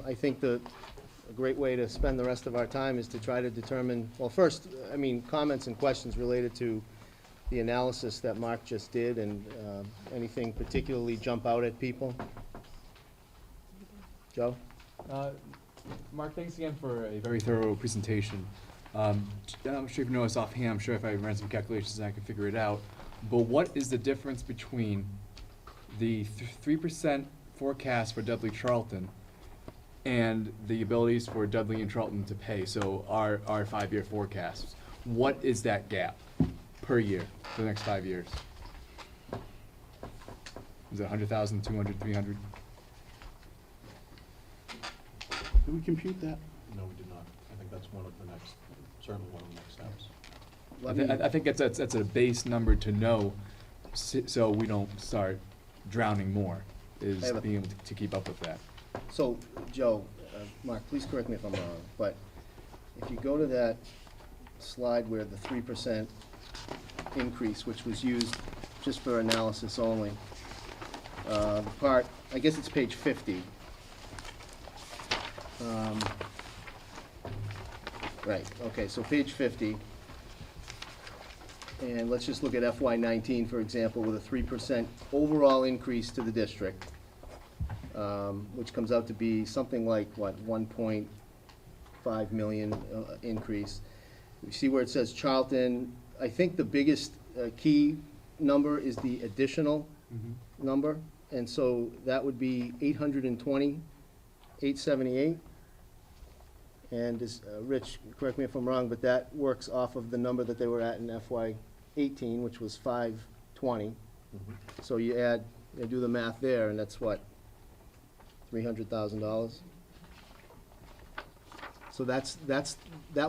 I think that a great way to spend the rest of our time is to try to determine, well, first, I mean, comments and questions related to the analysis that Mark just did, and anything particularly jump out at people? Joe? Mark, thanks again for a very thorough presentation. I'm sure if you know this offhand, I'm sure if I ran some calculations I could figure it out. But what is the difference between the 3% forecast for Dudley-Charlton and the abilities for Dudley and Charlton to pay, so our 5-year forecasts? What is that gap per year for the next 5 years? Is it 100,000, 200, 300? Did we compute that? No, we did not. I think that's one of the next, certainly one of the next steps. I think that's a base number to know, so we don't start drowning more, is being able to keep up with that. So, Joe, Mark, please correct me if I'm wrong, but if you go to that slide where the 3% increase, which was used just for analysis only, the part, I guess it's page 50. Right, okay, so page 50. And let's just look at FY19, for example, with a 3% overall increase to the district, which comes out to be something like, what, 1.5 million increase. You see where it says Charlton, I think the biggest key number is the additional number, and so that would be 820,878. And as Rich, correct me if I'm wrong, but that works off of the number that they were at in FY18, which was 520. So you add, you do the math there, and that's what, $300,000. So that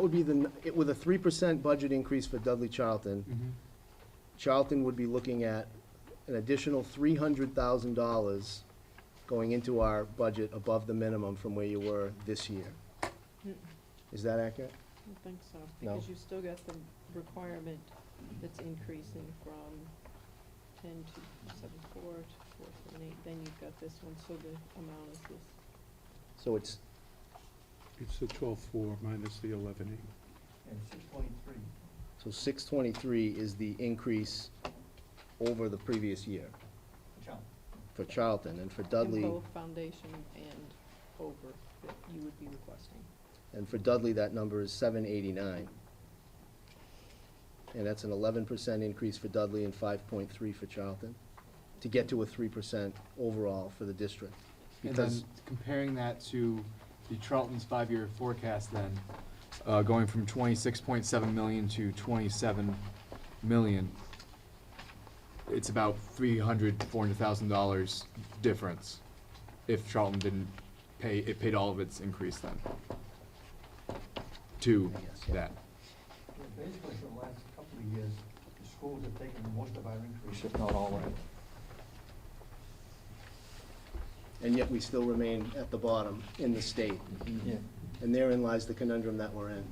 would be with a 3% budget increase for Dudley-Charlton. Charlton would be looking at an additional $300,000 going into our budget above the minimum from where you were this year. Is that accurate? I don't think so, No. because you still got the requirement that's increasing from 10 to 7.4 to 4.8, then you've got this one, so the amount is this. So it's, It's the 12.4 minus the 11.8. And 623. so 623 is the increase over the previous year for Charlton, and for Dudley. In both foundation and over that you would be requesting. And for Dudley, that number is 789. And that's an 11% increase for Dudley and 5.3 for Charlton, to get to a 3% overall for the district. And Because, then comparing that to the Charlton's 5-year forecast then, going from 26.7 million to 27 million, it's about $400,000 difference if Charlton didn't pay, it paid all of its increase then to that. Basically, for the last couple of years, the schools have taken most of our increase, if not all of it. and yet we still remain at the bottom in the state. Yeah. And therein lies the conundrum that we're in.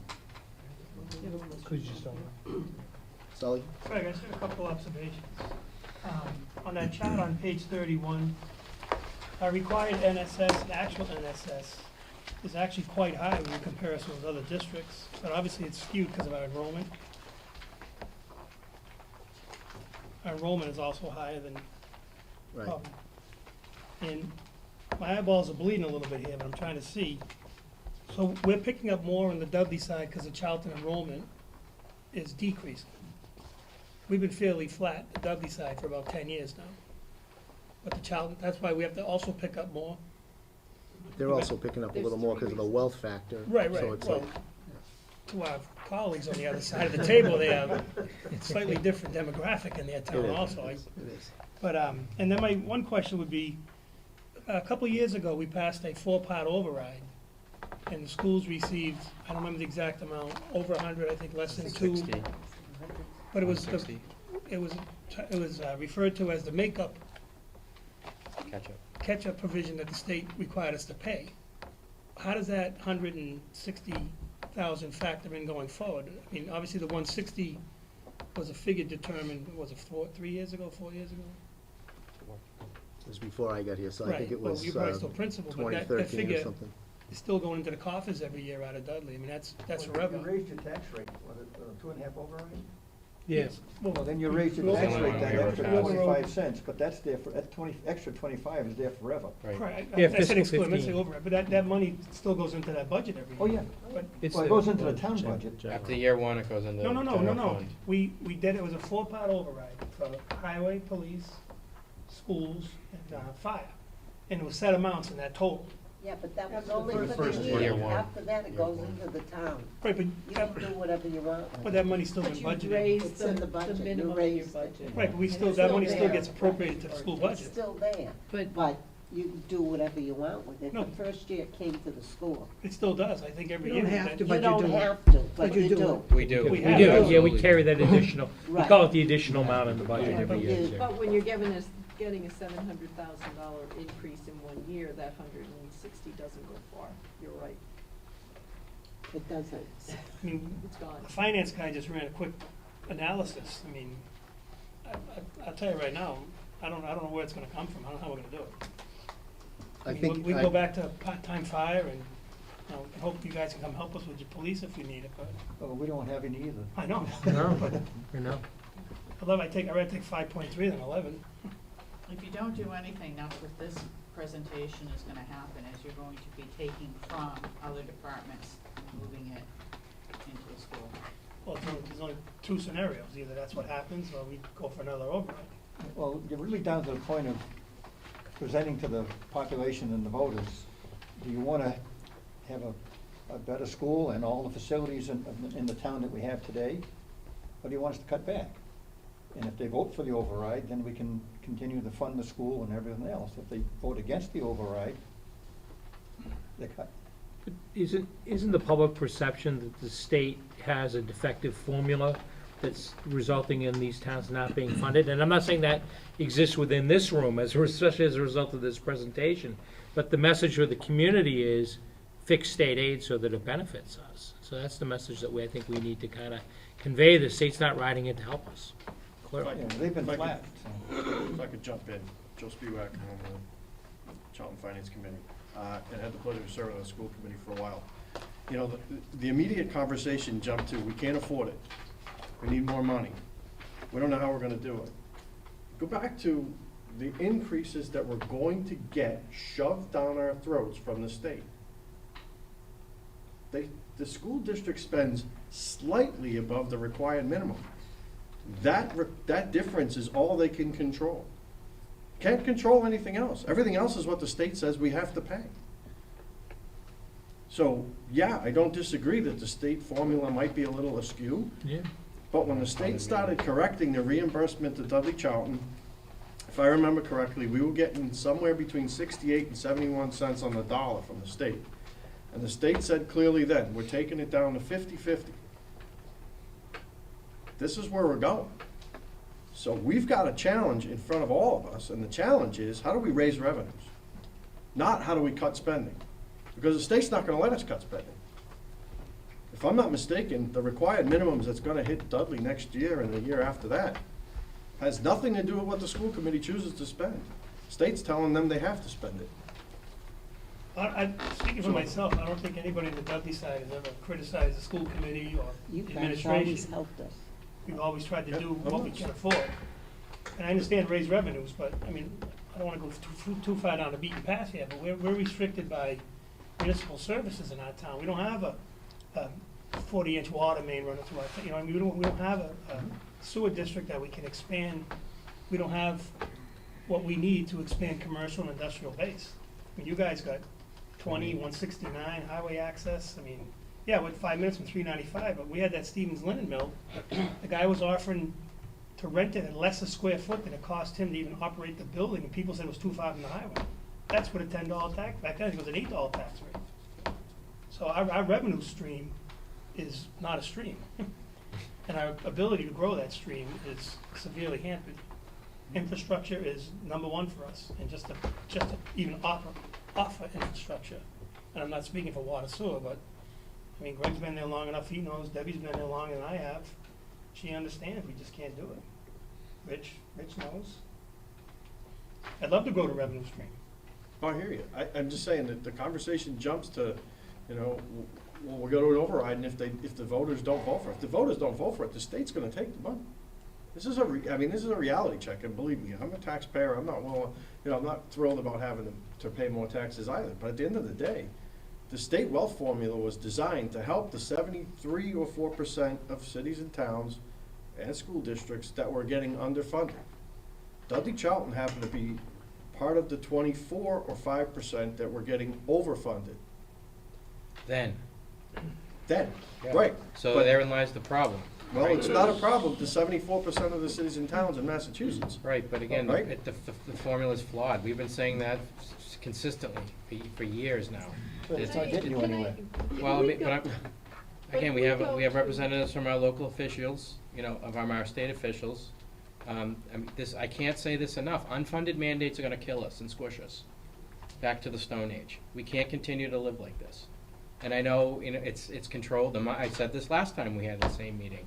Could you start? Sully? Craig, I just have a couple observations. On that chart on page 31, our required NSS, actual NSS, is actually quite high when you compare us with other districts, but obviously it's skewed because of our enrollment. Our enrollment is also higher than, Right. and my eyeballs are bleeding a little bit here, but I'm trying to see. So we're picking up more on the Dudley side because the Charlton enrollment is decreasing. We've been fairly flat, the Dudley side, for about 10 years now. But the Charlton, that's why we have to also pick up more. They're also picking up a little more because of the wealth factor. Right, So right, it's well, like, to our colleagues on the other side of the table, they have a slightly different demographic in their It town is. also. It is. But, and then my one question would be, a couple of years ago, we passed a 4-part override, and the schools received, I don't remember the exact amount, over 100, I think less than 2. But it was, it was referred to as the makeup catch-up provision that the state required us to pay. How does that 160,000 factor in going forward? I mean, obviously the 160 was a figure determined, was it 4 years ago? It was before I got here, so I think Right, it well, was you're probably still principal, but that 2013 or figure something. is still going into the coffers every year out of Dudley. I mean, that's Well, forever. You raised your tax rate, was it 2.5 override? Yes. Well, then you raised your we tax also- rate that we extra overpassed. 25 cents, but that's there for, that 20, extra 25 is there forever. Right, Yeah, I said fiscal exclude, I meant to say 15. override, but that money still goes into that budget every year. Oh, yeah. But, It's Well, it the- goes into the town budget. After year one, it goes into no, the no, general no. fund. We did, it was a 4-part override for highway, police, schools, and fire. And it was set amounts in that total. Yeah, but that was That's the only first for the year year. one. After that, it goes into the town. Right, but, You can do whatever you want with but it. that money's still been But you budgeted. raised It's in the budget. You minimum in your raised it. budget. Right, but we And still, it's that still money still there. gets appropriated to the school It's budget. still there, But but you can do whatever you want with it. No. The first year it came to the school. It still does, I think every You year. don't have that- to, You but you don't do. have to, But but you you do. do. We do. We We have. do, yeah, Absolutely. we carry that additional, we Right. call it the additional amount in the budget Right. every year. But But when you're getting a $700,000 increase in 1 year, that 160 doesn't go far. You're right, It doesn't. I mean, it's gone. the finance guy just ran a quick analysis. I mean, I'll tell you right now, I don't know where it's gonna come from. I don't know how we're gonna do it. I mean, think, We can go back to part-time fire and, I hope you guys can come help us with your police if we need it, but, Well, we don't have any either. I know. No, you know. I'd rather take 5.3 than 11. If you don't do anything, that's what this presentation is gonna happen, is you're going to be taking from other departments and moving it into the school. Well, there's only 2 scenarios. Either that's what happens or we go for another override. Well, you're really down to the point of presenting to the population and the voters, do you want to have a better school and all the facilities in the town that we have today? Or do you want us to cut back? And if they vote for the override, then we can continue to fund the school and everything else. If they vote against the override, they cut. Isn't the public perception that the state has a defective formula that's resulting in these towns not being funded? And I'm not saying that exists within this room, especially as a result of this presentation, but the message for the community is fix state aid so that it benefits us. So that's the message that I think we need to kind of convey. The state's not riding in to help us, clearly. Yeah, they've been If I flat, so. If I could jump in, Joe Spiewak, I'm on the Charlton Finance Committee, and had the pleasure of serving on the school committee for a while. You know, the immediate conversation jumped to, we can't afford it. We need more money. We don't know how we're gonna do it. Go back to the increases that we're going to get shoved down our throats from the state. The school district spends slightly above the required minimum. That difference is all they can control. Can't control anything else. Everything else is what the state says we have to pay. So, yeah, I don't disagree that the state formula might be a little askew, Yeah. but when the state started correcting the reimbursement to Dudley-Charlton, if I remember correctly, we were getting somewhere between 68 and 71 cents on the dollar from the state. And the state said clearly then, we're taking it down to 50-50. This is where we're going. So we've got a challenge in front of all of us, and the challenge is, how do we raise revenues? Not how do we cut spending? Because the state's not gonna let us cut spending. If I'm not mistaken, the required minimums that's gonna hit Dudley next year and the year after that has nothing to do with what the school committee chooses to spend. State's telling them they have to spend it. Speaking for myself, I don't think anybody on the Dudley side has ever criticized the school committee or You the guys always administration. helped us. We've always tried to Yep, do of what we course. can afford. And I understand raise revenues, but, I mean, I don't wanna go too far down the beaten path here, but we're restricted by municipal services in our town. We don't have a 40-inch water main running through our, you know, I mean, we don't have a sewer district that we can expand. We don't have what we need to expand commercial and industrial base. I mean, you guys got 169 highway access. I mean, yeah, with 5 minutes from 395, but we had that Stevens Linen Mill. The guy was offering to rent it at less a square foot than it cost him to even operate the building, and people said it was too far from the highway. That's with a $10 tax. Back then, it was an $8 tax rate. So our revenue stream is not a stream. And our ability to grow that stream is severely hampered. Infrastructure is number one for us, and just to even offer infrastructure. And I'm not speaking for water sewer, but, I mean, Greg's been there long enough, he knows, Debbie's been there longer than I have. She understands, we just can't do it. Rich knows. I'd love to grow the revenue stream. I hear you. I'm just saying that the conversation jumps to, you know, well, we'll go to an override, and if the voters don't vote for it, if the voters don't vote for it, the state's gonna take the money. This is this is a reality check, and believe me, I'm a taxpayer, I'm not willing, you know, I'm not thrilled about having to pay more taxes either, but at the end of the day, the state wealth formula was designed to help the 73 or 4% of cities and towns and school districts that were getting underfunded. Dudley-Charlton happened to be part of the 24 or 5% that were getting overfunded. Then. Then, Yeah. right. So But- therein lies the problem. Well, right? it's not a problem to 74% of the cities and towns in Massachusetts. Right, but again, Right. the formula's flawed. We've been saying that consistently for years now. But it's not getting you anywhere. Well, I mean, but But again, if we we have go to- representatives from our local officials, you know, of our state officials. I mean, I can't say this enough. Unfunded mandates are gonna kill us and squish us back to the Stone Age. We can't continue to live like this. And I know, you know, it's controlled. I said this last time we had the same meeting.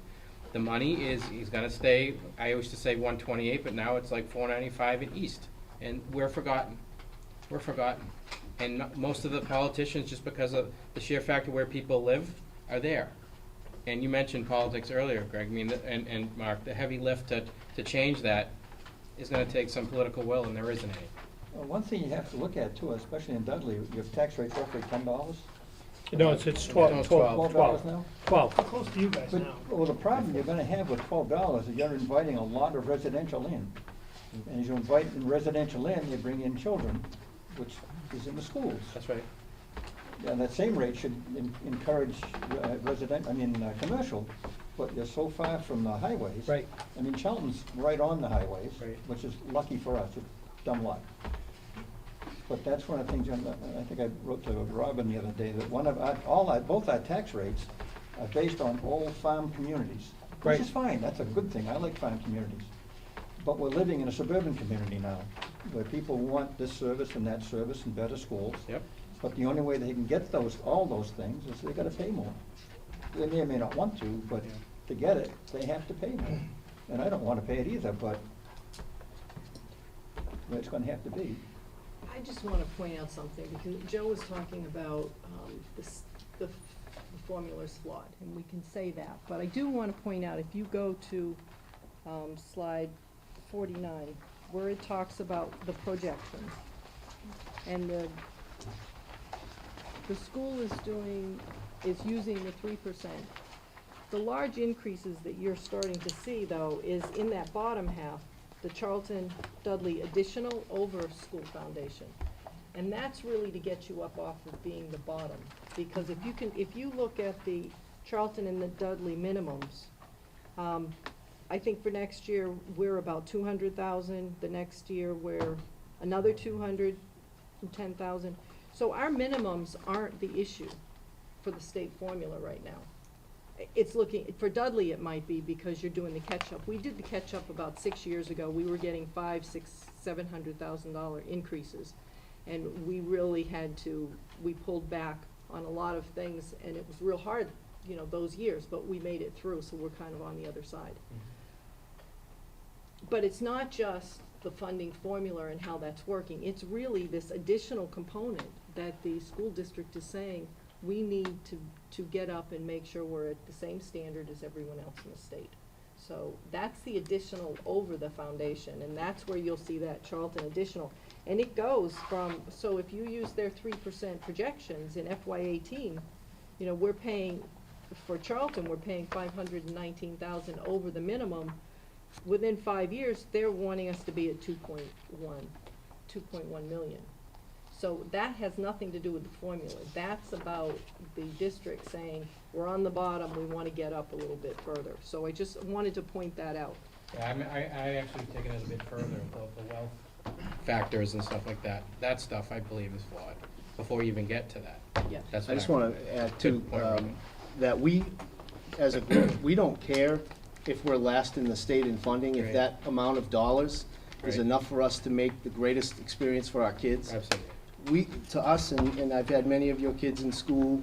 The money is gonna stay, I used to say 128, but now it's like 495 in East. And we're forgotten. We're forgotten. And most of the politicians, just because of the sheer fact of where people live, are there. And you mentioned politics earlier, Greg, I mean, and Mark, the heavy lift to change that is gonna take some political will, and there isn't any. Well, one thing you have to look at too, especially in Dudley, your tax rate's roughly $10. No, it's No, twelve, it's twelve, $12 now? twelve. How close to you guys But, now? well, the problem you're gonna have with $12 is you're inviting a lot of residential in. And as you invite in residential in, you bring in children, which is in the schools. That's right. And that same rate should encourage commercial, but you're so far from the highways. Right. I mean, Charlton's right on the highways, Right. which is lucky for us, it's dumb luck. But that's one of the things, I think I wrote to Robin the other day, that both our tax rates are based on old farm communities. Right. Which is fine, that's a good thing, I like farm communities. But we're living in a suburban community now, where people want this service and that service and better schools. Yep. But the only way they can get all those things is they gotta pay more. They may or may not want to, but to get it, they have to pay more. And I don't wanna pay it either, but it's gonna have to be. I just want to point out something, because Joe was talking about the formula's flawed, and we can say that. But I do want to point out, if you go to slide 49, where it talks about the projections, and the school is using the 3%. The large increases that you're starting to see, though, is in that bottom half, the Charlton Dudley additional over school foundation. And that's really to get you up off of being the bottom. Because if you look at the Charlton and the Dudley minimums, I think for next year, we're about 200,000. The next year, we're another 210,000. So our minimums aren't the issue for the state formula right now. It's looking, for Dudley it might be, because you're doing the catch-up. We did the catch-up about 6 years ago. We were getting $700,000 increases. And we really we pulled back on a lot of things, and it was real hard, you know, those years, but we made it through, so we're kind of on the other side. But it's not just the funding formula and how that's working. It's really this additional component that the school district is saying, we need to get up and make sure we're at the same standard as everyone else in the state. So that's the additional over the foundation, and that's where you'll see that Charlton additional. And it goes from, so if you use their 3% projections in FY18, you know, we're paying, for Charlton, we're paying $519,000 over the minimum. Within 5 years, they're wanting us to be at 2.1 million. So that has nothing to do with the formula. That's about the district saying, we're on the bottom, we want to get up a little bit further. So I just wanted to point that out. Yeah, I actually take it a bit further, the wealth factors and stuff like that. That stuff, I believe, is flawed, before you even get to that. Yeah. That's I what just want to add too, Good point, Robin. that we, as a group, we don't care if we're last in the state in funding, if Right. that amount of dollars is Right. enough for us to make the greatest experience for our kids. Absolutely. To us, and I've had many of your kids in school,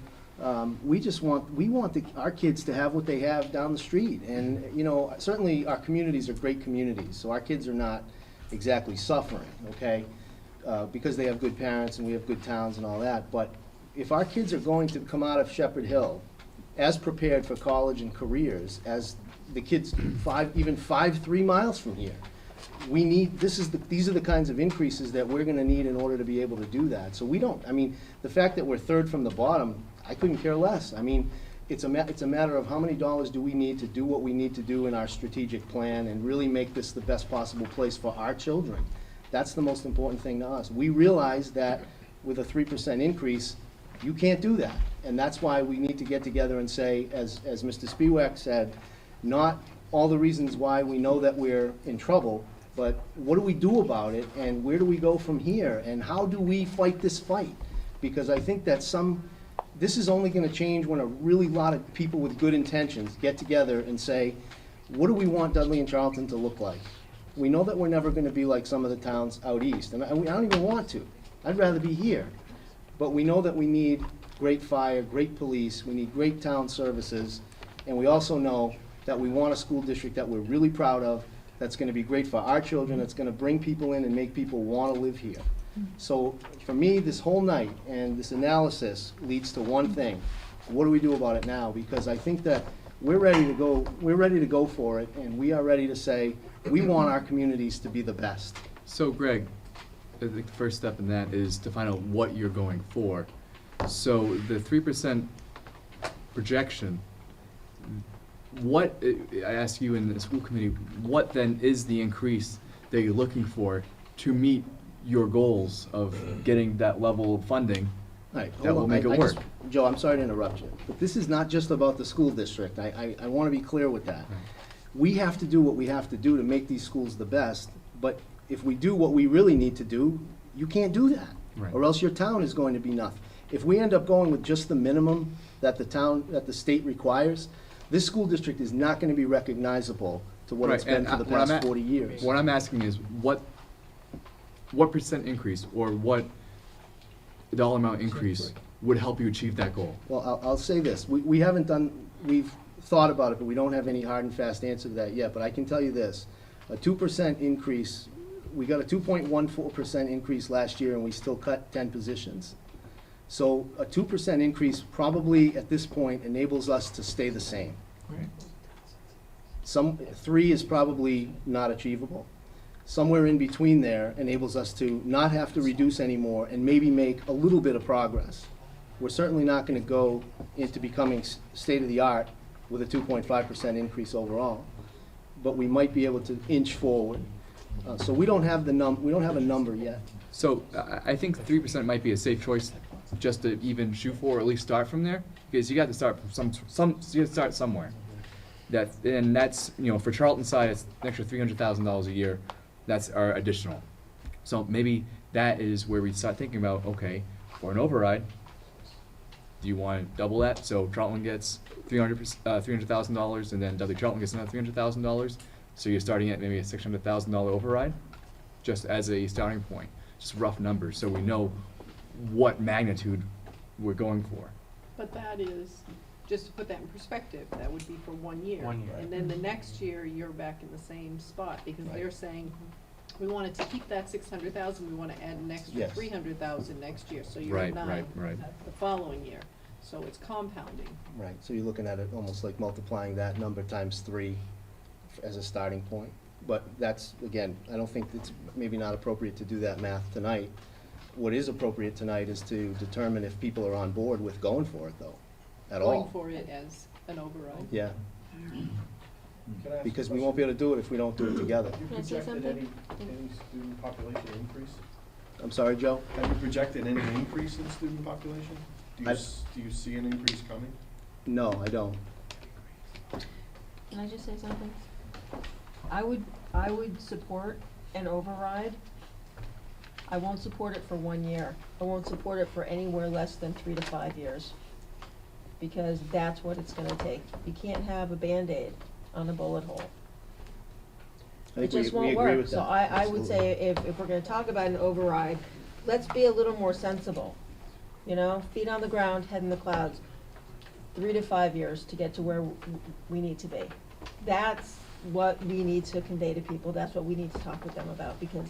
we want our kids to have what they have down the street. And, you know, certainly our communities are great communities, so our kids are not exactly suffering, okay? Because they have good parents and we have good towns and all that, but if our kids are going to come out of Shepherd Hill as prepared for college and careers as the kids 3 miles from here, we need, these are the kinds of increases that we're gonna need in order to be able to do that. So we don't, I mean, the fact that we're third from the bottom, I couldn't care less. I mean, it's a matter of how many dollars do we need to do what we need to do in our strategic plan and really make this the best possible place for our children. That's the most important thing to us. We realize that with a 3% increase, you can't do that. And that's why we need to get together and say, as Mr. Spiewak said, not all the reasons why we know that we're in trouble, but what do we do about it, and where do we go from here, and how do we fight this fight? Because I think that this is only gonna change when a really lot of people with good intentions get together and say, what do we want Dudley and Charlton to look like? We know that we're never gonna be like some of the towns out east, and I don't even want to. I'd rather be here. But we know that we need great fire, great police, we need great town services, and we also know that we want a school district that we're really proud of, that's gonna be great for our children, that's gonna bring people in and make people wanna live here. So, for me, this whole night and this analysis leads to one thing: what do we do about it now? Because I think that we're ready to go for it, and we are ready to say, we want our communities to be the best. So Greg, I think the first step in that is to find out what you're going for. So the 3% projection, what, I ask you in the school committee, what then is the increase that you're looking for to meet your goals of getting that level of funding Right, that hold will on. make it I work? Joe, I'm sorry to interrupt you, but this is not just about the school district. I want to be clear with that. We have to do what we have to do to make these schools the best, but if we do what we really need to do, you can't do that. Right. Or else your town is going to be nothing. If we end up going with just the minimum that the state requires, this school district is not going to be recognizable to what it's Right, been and for the what I'm past at- 40 years. What I'm asking is, what percent increase or what dollar amount increase would help you achieve that goal? Well, I'll say this, we've thought about it, but we don't have any hard and fast answer to that yet, but I can tell you this, a 2% increase, we got a 2.14% increase last year and we still cut 10 positions. So a 2% increase probably at this point enables us to stay the same. Right. 3 is probably not achievable. Somewhere in between there enables us to not have to reduce anymore and maybe make a little bit of progress. We're certainly not going to go into becoming state-of-the-art with a 2.5% increase overall, but we might be able to inch forward. So we don't have a number yet. So I think 3% might be a safe choice just to even shoot for, or at least start from there, because you got to start from you got to start somewhere. That's for Charlton's side, it's an extra $300,000 a year. That's our additional. So maybe that is where we start thinking about, okay, for an override, do you want to double that? So Charlton gets $300,000, and then Dudley-Charlton gets another $300,000. So you're starting at maybe a $600,000 override, just as a starting point, just rough numbers, so we know what magnitude we're going for. But that is, just to put that in perspective, that would be for 1 year. 1 year. And then the next year, you're back in the same spot, because they're saying, we wanted to keep that 600,000, we wanna add an extra Yes. 300,000 next year, so you're at Right, 9 right. the following year. So it's compounding. Right, so you're looking at it almost like multiplying that number times 3 as a starting point. But that's, again, I don't think it's maybe not appropriate to do that math tonight. What is appropriate tonight is to determine if people are on board with going for it, though, at all. Going for it as an override. Yeah, Can I ask because a we won't be able to do it if we don't do it together. Have you Can I say projected something? any student population increase? I'm sorry, Joe? Have you projected any increase in student population? Do I've- you see an increase coming? No, I don't. Can I just say something? I would support an override. I won't support it for 1 year. I won't support it for anywhere less than 3 to 5 years. Because that's what it's gonna take. You can't have a Band-Aid on a bullet hole. I It think just we won't agree work. with So that. I would say if we're gonna talk about an override, let's be a little more sensible. Feet on the ground, head in the clouds. 3 to 5 years to get to where we need to be. That's what we need to convey to people, that's what we need to talk with them about, because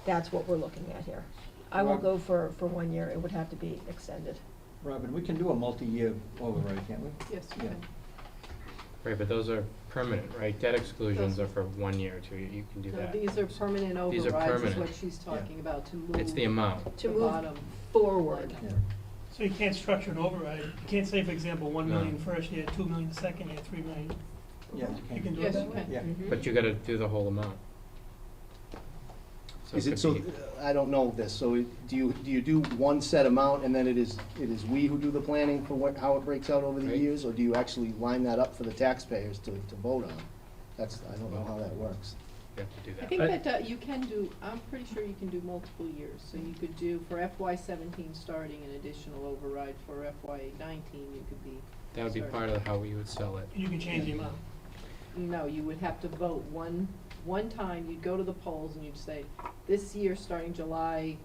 that's what we're looking at here. I won't go for 1 year, it would have to be extended. Robin, we can do a multi-year override, can't we? Yes, you Yeah. can. Right, but those are permanent, right? Debt exclusions are for 1 year or 2 years, you can do No, that. these are permanent These are overrides, is permanent. what she's talking about, to move. It's the amount. To the move bottom. forward. Yeah. So you can't structure an override, you can't say, for example, 1 No. million first year, 2 million the second year, 3 million. Yeah, You can do it Yes, that you way? can. Yeah. Mhm. But you gotta do the whole amount. Is it could so, be- I don't know this, so do you do one set amount and then it is we who do the planning for what, how it breaks out over the Right. years? Or do you actually line that up for the taxpayers to vote on? That's, I don't know how that works. You have to do I that. think that you can do, I'm pretty sure you can do multiple years, so you could do for FY '17 starting an additional override, for FY '19 you could be. That would be part of how we would sell it. You can change the amount. No, you would have to vote one time, you'd go to the polls and you'd say, this year, starting July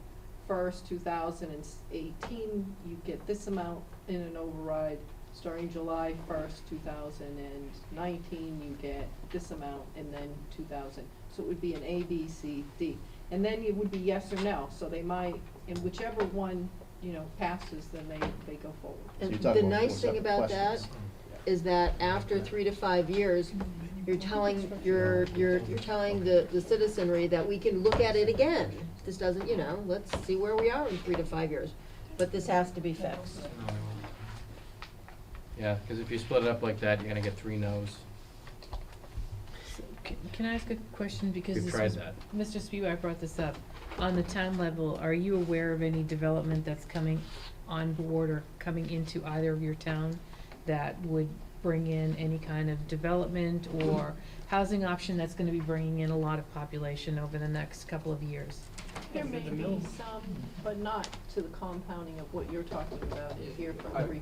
1st, 2018, you get this amount in an override. Starting July 1st, 2019, you get this amount, and then 2000. So it would be an A, B, C, D. And then it would be yes or no, so they might, and whichever one, passes, then they go forward. So And you're the talking about nice four thing separate about that questions. is that after 3 to 5 years, you're telling, you're telling the citizenry that we can look at it again. This doesn't, let's see where we are in 3 to 5 years, but this has to be fixed. Yeah, because if you split it up like that, you're gonna get 3 no's. Can I ask a question, because We've this tried was, that. Mr. Spivak brought this up. On the town level, are you aware of any development that's coming on board or coming into either of your town that would bring in any kind of development or housing option that's gonna be bringing in a lot of population over the next couple of years? There may The be mill. some, but not to the compounding of what you're talking about here for 3%.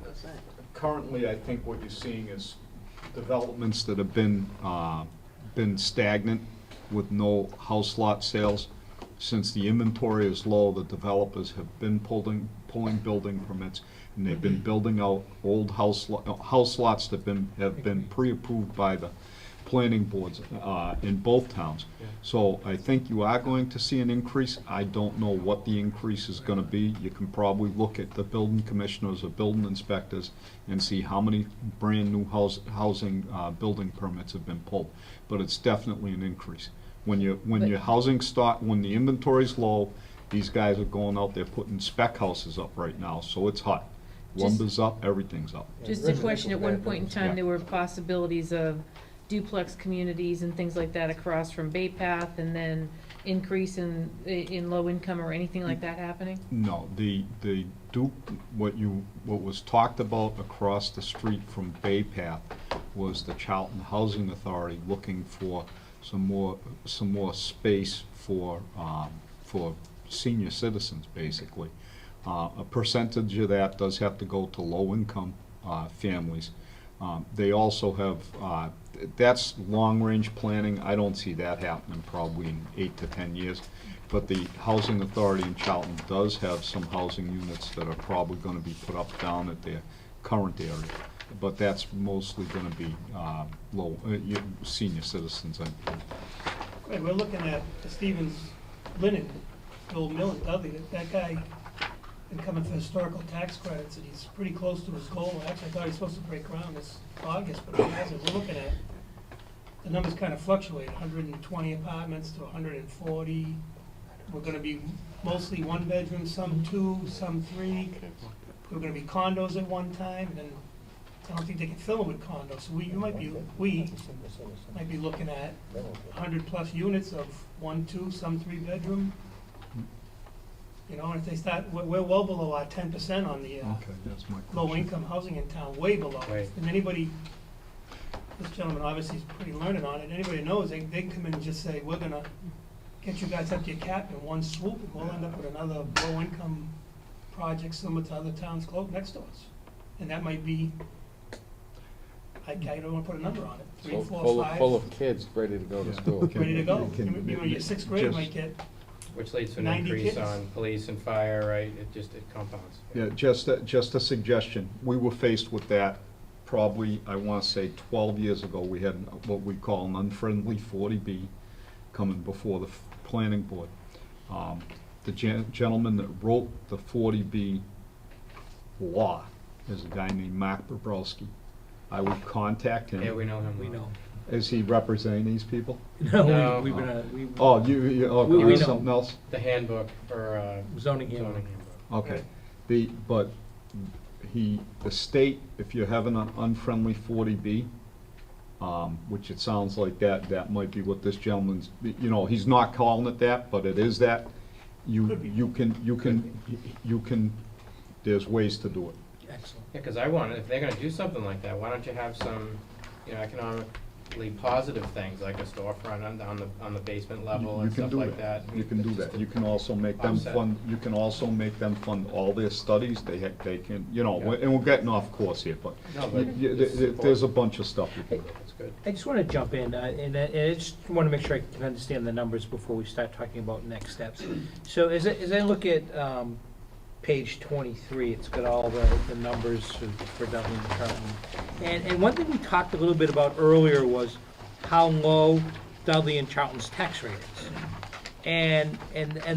Currently, I think what you're seeing is developments that have been stagnant with no house lot sales. Since the inventory is low, the developers have been pulling building permits, and they've been building out old house lots that have been pre-approved by the planning boards in both towns. So I think you are going to see an increase. I don't know what the increase is gonna be. You can probably look at the building commissioners or building inspectors and see how many brand-new housing building permits have been pulled. But it's definitely an increase. When your housing stock, when the inventory's low, these guys are going out there putting spec houses up right now, so it's hot. Lumber's up, everything's up. Just a question, at one point in Yeah. time, there were possibilities of duplex communities and things like that across from Bay Path, and then increase in low income or anything like that happening? No, what was talked about across the street from Bay Path was the Charlton Housing Authority looking for some more space for senior citizens, basically. A percentage of that does have to go to low-income families. They also have, that's long-range planning. I don't see that happening probably in 8 to 10 years. But the Housing Authority in Charlton does have some housing units that are probably gonna be put up down at their current area. But that's mostly gonna be senior citizens, I believe. Right, we're looking at the Stevens Linen, the old mill in Dudley. That guy been coming for historical tax credits, and he's pretty close to his goal. Actually, I thought he was supposed to break ground this August, but he hasn't. We're looking at, the numbers kind of fluctuate, 120 apartments to 140. We're gonna be mostly one bedroom, some 2, some 3. We're gonna be condos at one time, and I don't think they can fill them with condos. So we might be looking at 100+ units of 1, 2, some 3 bedroom. And if they start, we're well below our 10% on the Okay, that's my question. low-income housing in town, way below. Right. And anybody, this gentleman obviously is pretty learned on it, anybody knows, they can come in and just say, we're gonna get you guys up to your cap in one swoop, and we'll end up with another low-income project similar to other towns close next to us. And that might be, I don't wanna put a number on it, 3, 4, 5. Full of kids ready to go to school. Ready to go. Your 6th grade might get, Which leads to an 90 increase kids. on police and fire, right? It compounds. Yeah, just a suggestion. We were faced with that probably, I wanna say 12 years ago, we had what we call an unfriendly 40B coming before the planning board. The gentleman that wrote the 40B law is a guy named Mark Bobrowski. I would contact him. Yeah, we know him. We know. Is he representing these people? No. We've been, we. Oh, We there's know. something else? The handbook for, Zoning zoning handbook. handbook. Okay, but the state, if you're having an unfriendly 40B, which it sounds like that might be what this gentleman's, he's not calling it that, but it is that. You can, there's ways to do it. Excellent. Yeah, because if they're gonna do something like that, why don't you have some, economically positive things, like a storefront on the basement level You and can stuff do like that. that? You can do Just that. to You can also make them offset. fund all their studies. They can, Yeah. and we're getting off course here, but No, but there's a bunch of stuff you can do. That's good. I just want to jump in, and I just want to make sure I can understand the numbers before we start talking about next steps. So as I look at page 23, it's got all the numbers for Dudley-Charlton. And one thing we talked a little bit about earlier was how low Dudley and Charlton's tax rate is. And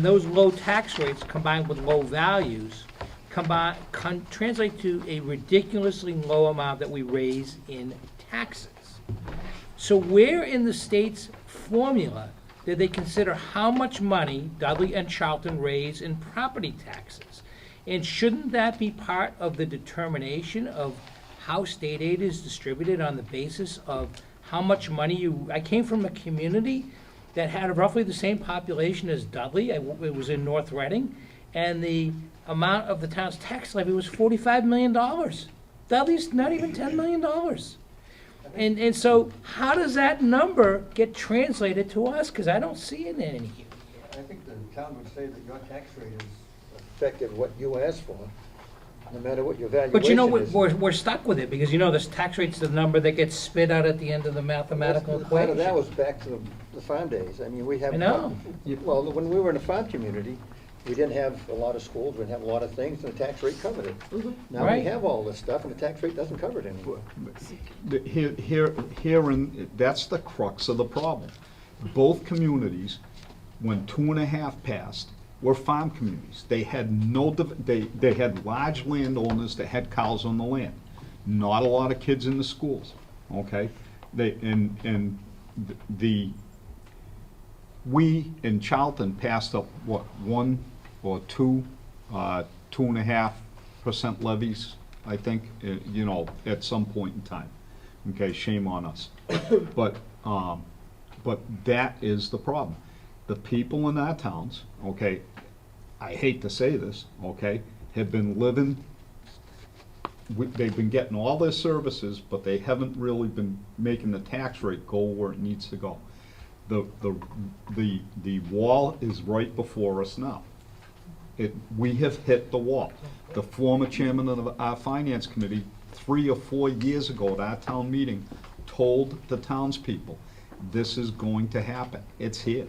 those low tax rates combined with low values translate to a ridiculously low amount that we raise in taxes. So where in the state's formula did they consider how much money Dudley and Charlton raise in property taxes? And shouldn't that be part of the determination of how state aid is distributed on the basis of how much money I came from a community that had roughly the same population as Dudley. It was in North Reading, and the amount of the town's tax levy was $45 million. Dudley's not even $10 million. And so how does that number get translated to us? Because I don't see it in any here. I think the town would say that your tax rate is affected what you asked for, no matter what your valuation is. But we're stuck with it, because this tax rate's the number that gets spit out at the end of the mathematical Part equation. of that was back to the farm days. I mean, we have. I know. Well, when we were in a farm community, we didn't have a lot of schools, we didn't have a lot of things, and the tax rate covered it. Now we Right. have all this stuff, and the tax rate doesn't cover it anymore. That's the crux of the problem. Both communities, when 2.5 passed, were farm communities. They had they had large landowners that had cows on the land. Not a lot of kids in the schools, okay? We in Charlton passed up, 1 or 2, 2.5% levies, I think, at some point in time. Okay, shame on us. But that is the problem. The people in our towns, okay, I hate to say this, okay, have been living, they've been getting all their services, but they haven't really been making the tax rate go where it needs to go. The wall is right before us now. We have hit the wall. The former chairman of our finance committee, 3 or 4 years ago at our town meeting, told the townspeople, this is going to happen. It's here.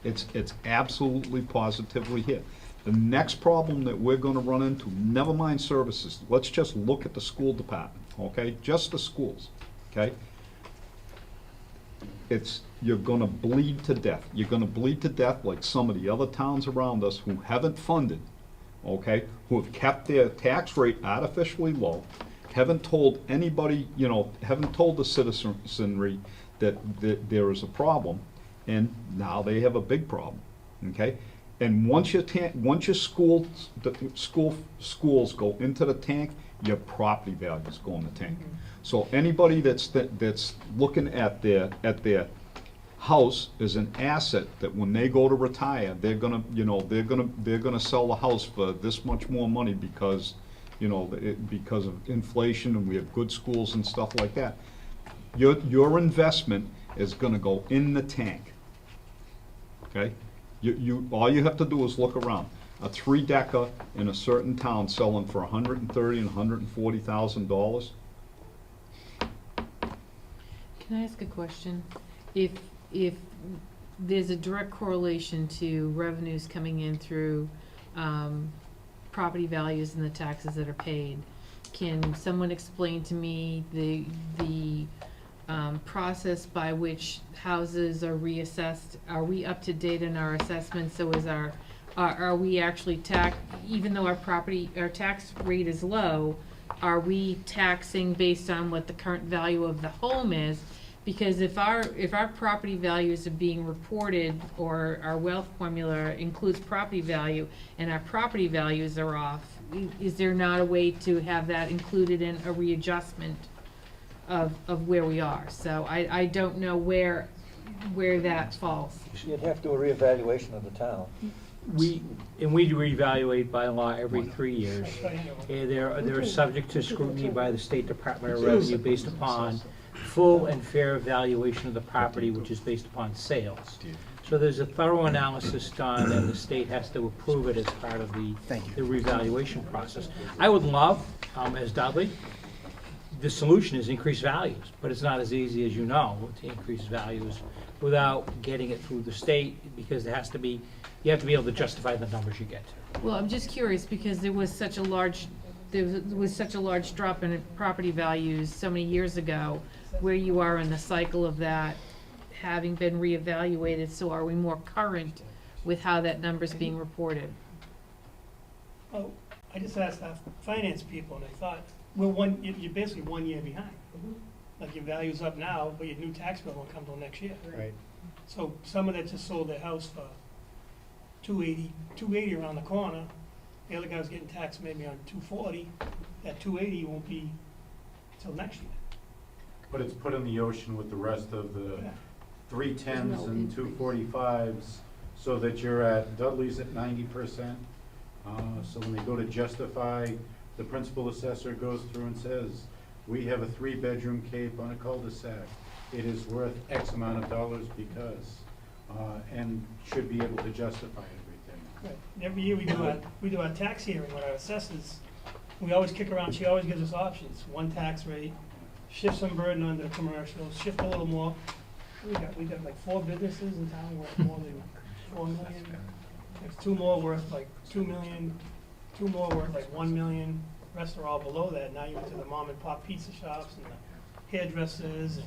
It's absolutely positively here. The next problem that we're gonna run into, never mind services, let's just look at the school department, okay? Just the schools, okay? You're gonna bleed to death. You're gonna bleed to death like some of the other towns around us who haven't funded, okay? Who have kept their tax rate artificially low, haven't told anybody, haven't told the citizenry that there is a problem, and now they have a big problem, okay? And once your schools go into the tank, your property values go in the tank. So anybody that's looking at their house as an asset, that when they go to retire, they're gonna sell the house for this much more money because because of inflation, and we have good schools and stuff like that. Your investment is gonna go in the tank, okay? All you have to do is look around. A 3-decker in a certain town selling for $130,000 and $140,000. Can I ask a question? If there's a direct correlation to revenues coming in through property values and the taxes that are paid, can someone explain to me the process by which houses are reassessed? Are we up to date in our assessment? So are we actually even though our tax rate is low, are we taxing based on what the current value of the home is? Because if our property values are being reported, or our wealth formula includes property value, and our property values are off, is there not a way to have that included in a readjustment of where we are? So I don't know where that falls. You'd have to do a reevaluation of the town. We reevaluate by law every 3 years. And they're subject to scrutiny by the State Department of Revenue based upon full and fair evaluation of the property, which is based upon sales. So there's a thorough analysis done, and the state has to approve it as part of the revaluation process. I would love, as Dudley, the solution is increase values, but it's not as easy as you know to increase values without getting it through the state, because you have to be able to justify the numbers you get. Well, I'm just curious, because there was such a large drop in property values so many years ago, where you are in the cycle of that having been reevaluated. So are we more current with how that number's being reported? Oh, I just asked our finance people, and they thought, you're basically 1 year behind. Like, your value's up now, but your new tax bill won't come till next year. Right. So someone that just sold their house for $280 around the corner, the other guy's getting taxed maybe on $240, that $280 won't be till next year. But it's put in the ocean with the rest of the Yeah. 310s and 245s, so that you're at, Dudley's at 90%. So when they go to justify, the principal assessor goes through and says, we have a 3-bedroom cape on a cul-de-sac. It is worth X amount of dollars because, and should be able to justify everything. Right. Every year we do our tax hearing with our assessors. We always kick around, she always gives us options. One tax rate, shift some burden onto the commercials, shift a little more. We got like 4 businesses in town worth more than $4 million. There's 2 more worth like $2 million, 2 more worth like $1 million. The rest are all below that. Now you're into the mom and pop pizza shops and the hairdressers,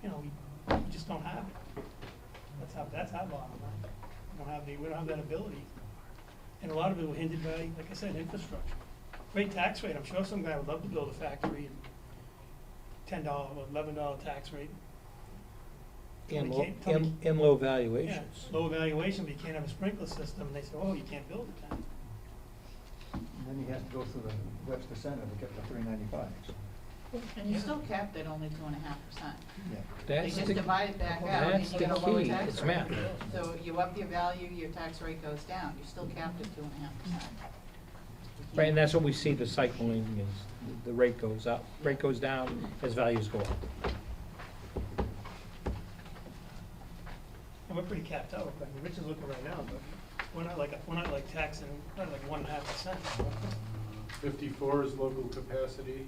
and we just don't have it. That's our bottom line. We don't have that ability. And a lot of it was hindered by, like I said, infrastructure. Great tax rate. I'm sure some guy would love to build a factory and $10 or $11 tax rate. And low valuations. Yeah, low valuation, but you can't have a sprinkler system. And they say, oh, you can't build it then. And then you have to go through the Webster Center to get the 395. And you're still capped at only 2.5%. Yeah. They That's just the, divide it back out and that's you the get a lower key, tax it's rate. math. So you up your value, your tax rate goes down. You're still capped at 2.5%. Right, and that's what we see the cycling is, the rate goes up, rate goes down as values go up. And we're pretty capped out. I mean, Rich is looking right now, but we're not like taxing, not like 1.5%. 54 is local capacity.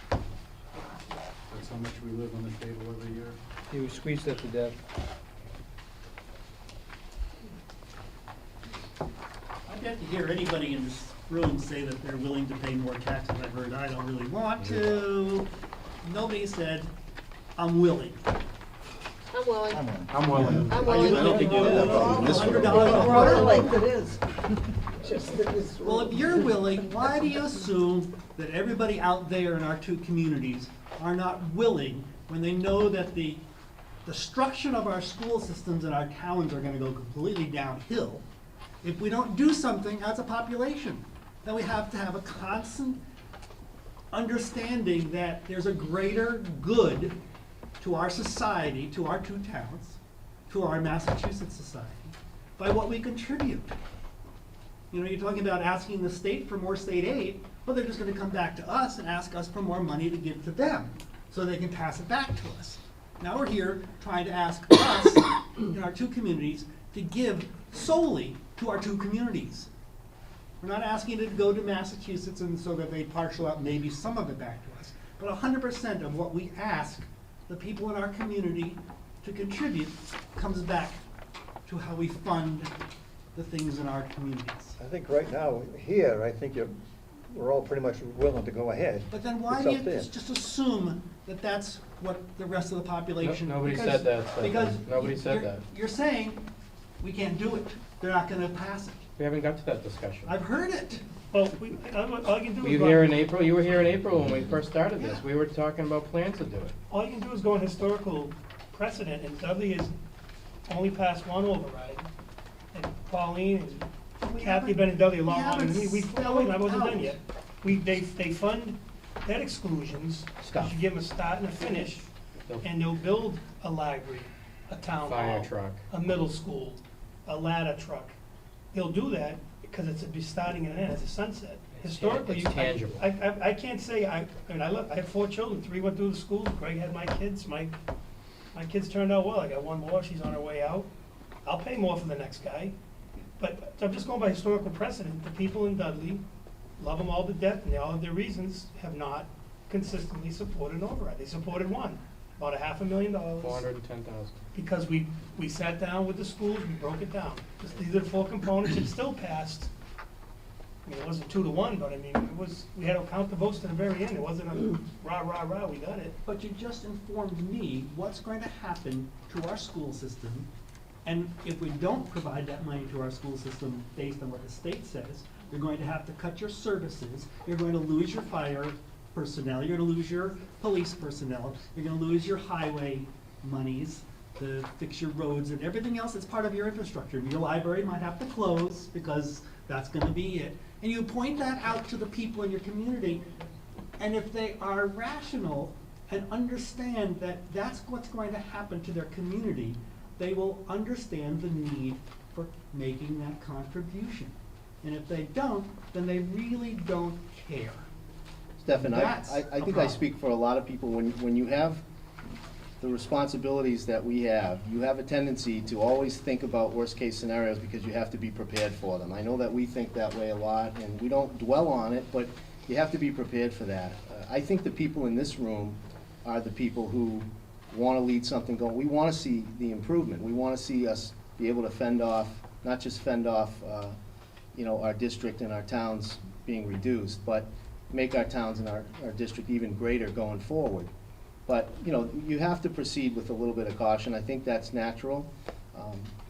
That's how much we live on the table every year. You squeezed that to death. I've yet to hear anybody in this room say that they're willing to pay more taxes. I've heard, I don't really want to. Nobody said, I'm willing. I'm willing. I'm willing. I'm Are you willing. willing to do that? $100 a More quarter? like it is. Just that it's. Well, if you're willing, why do you assume that everybody out there in our 2 communities are not willing when they know that the destruction of our school systems in our towns are gonna go completely downhill? If we don't do something as a population, then we have to have a constant understanding that there's a greater good to our society, to our 2 towns, to our Massachusetts society, by what we contribute. You're talking about asking the state for more state aid, well, they're just gonna come back to us and ask us for more money to give to them, so they can pass it back to us. Now we're here trying to ask us, in our 2 communities, to give solely to our 2 communities. We're not asking it to go to Massachusetts and so that they partial out maybe some of it back to us, but 100% of what we ask the people in our community to contribute comes back to how we fund the things in our communities. I think right now, here, I think you're we're all pretty much willing to go ahead. But then why It's do up you there. just assume that that's what the rest of the population? Nobody because- said that, Stefan. Because Nobody said you're- that. You're saying, we can't do it, they're not gonna pass it. We haven't got to that discussion. I've heard it. Well, all you can do Were is you go, here in April? You were here in April when we first started this. We were talking about plans to do it. all you can do is go on historical precedent, and Dudley has only passed one override. And Pauline and We Kathy haven't- have been in Dudley a long we time, and haven't I spelled wasn't done out. yet. They fund debt exclusions, Stuff. you give them a start and a finish, and they'll build a library, a town hall. Fire truck. A middle school, a ladder truck. They'll do that because it's a starting and an end, it's a sunset. Historically, It's tangible. I can't say, I have 4 children, 3 went through the school, Greg had my kids, my kids turned out well, I got 1 more, she's on her way out. I'll pay more for the next guy, but I'm just going by historical precedent. The people in Dudley love them all to death, and they all have their reasons, have not consistently supported an override. They supported one, about $500,000. 410,000. Because we sat down with the schools, we broke it down. These are the 4 components, it still passed. I mean, it wasn't 2 to 1, but I mean, we had to count the votes to the very end. It wasn't a rah, rah, rah, we got it. But you just informed me what's going to happen to our school system, and if we don't provide that money to our school system based on what the state says, you're going to have to cut your services, you're going to lose your fire personnel, you're gonna lose your police personnel, you're gonna lose your highway monies to fix your roads and everything else that's part of your infrastructure. Your library might have to close because that's gonna be it. And you point that out to the people in your community, and if they are rational and understand that that's what's going to happen to their community, they will understand the need for making that contribution. And if they don't, then they really don't care. Stefan, That's I a think I problem. speak for a lot of people. When you have the responsibilities that we have, you have a tendency to always think about worst-case scenarios because you have to be prepared for them. I know that we think that way a lot, and we don't dwell on it, but you have to be prepared for that. I think the people in this room are the people who want to lead something going. We want to see the improvement. We want to see us be able to fend off, not just fend off, our district and our towns being reduced, but make our towns and our district even greater going forward. But, you have to proceed with a little bit of caution. I think that's natural.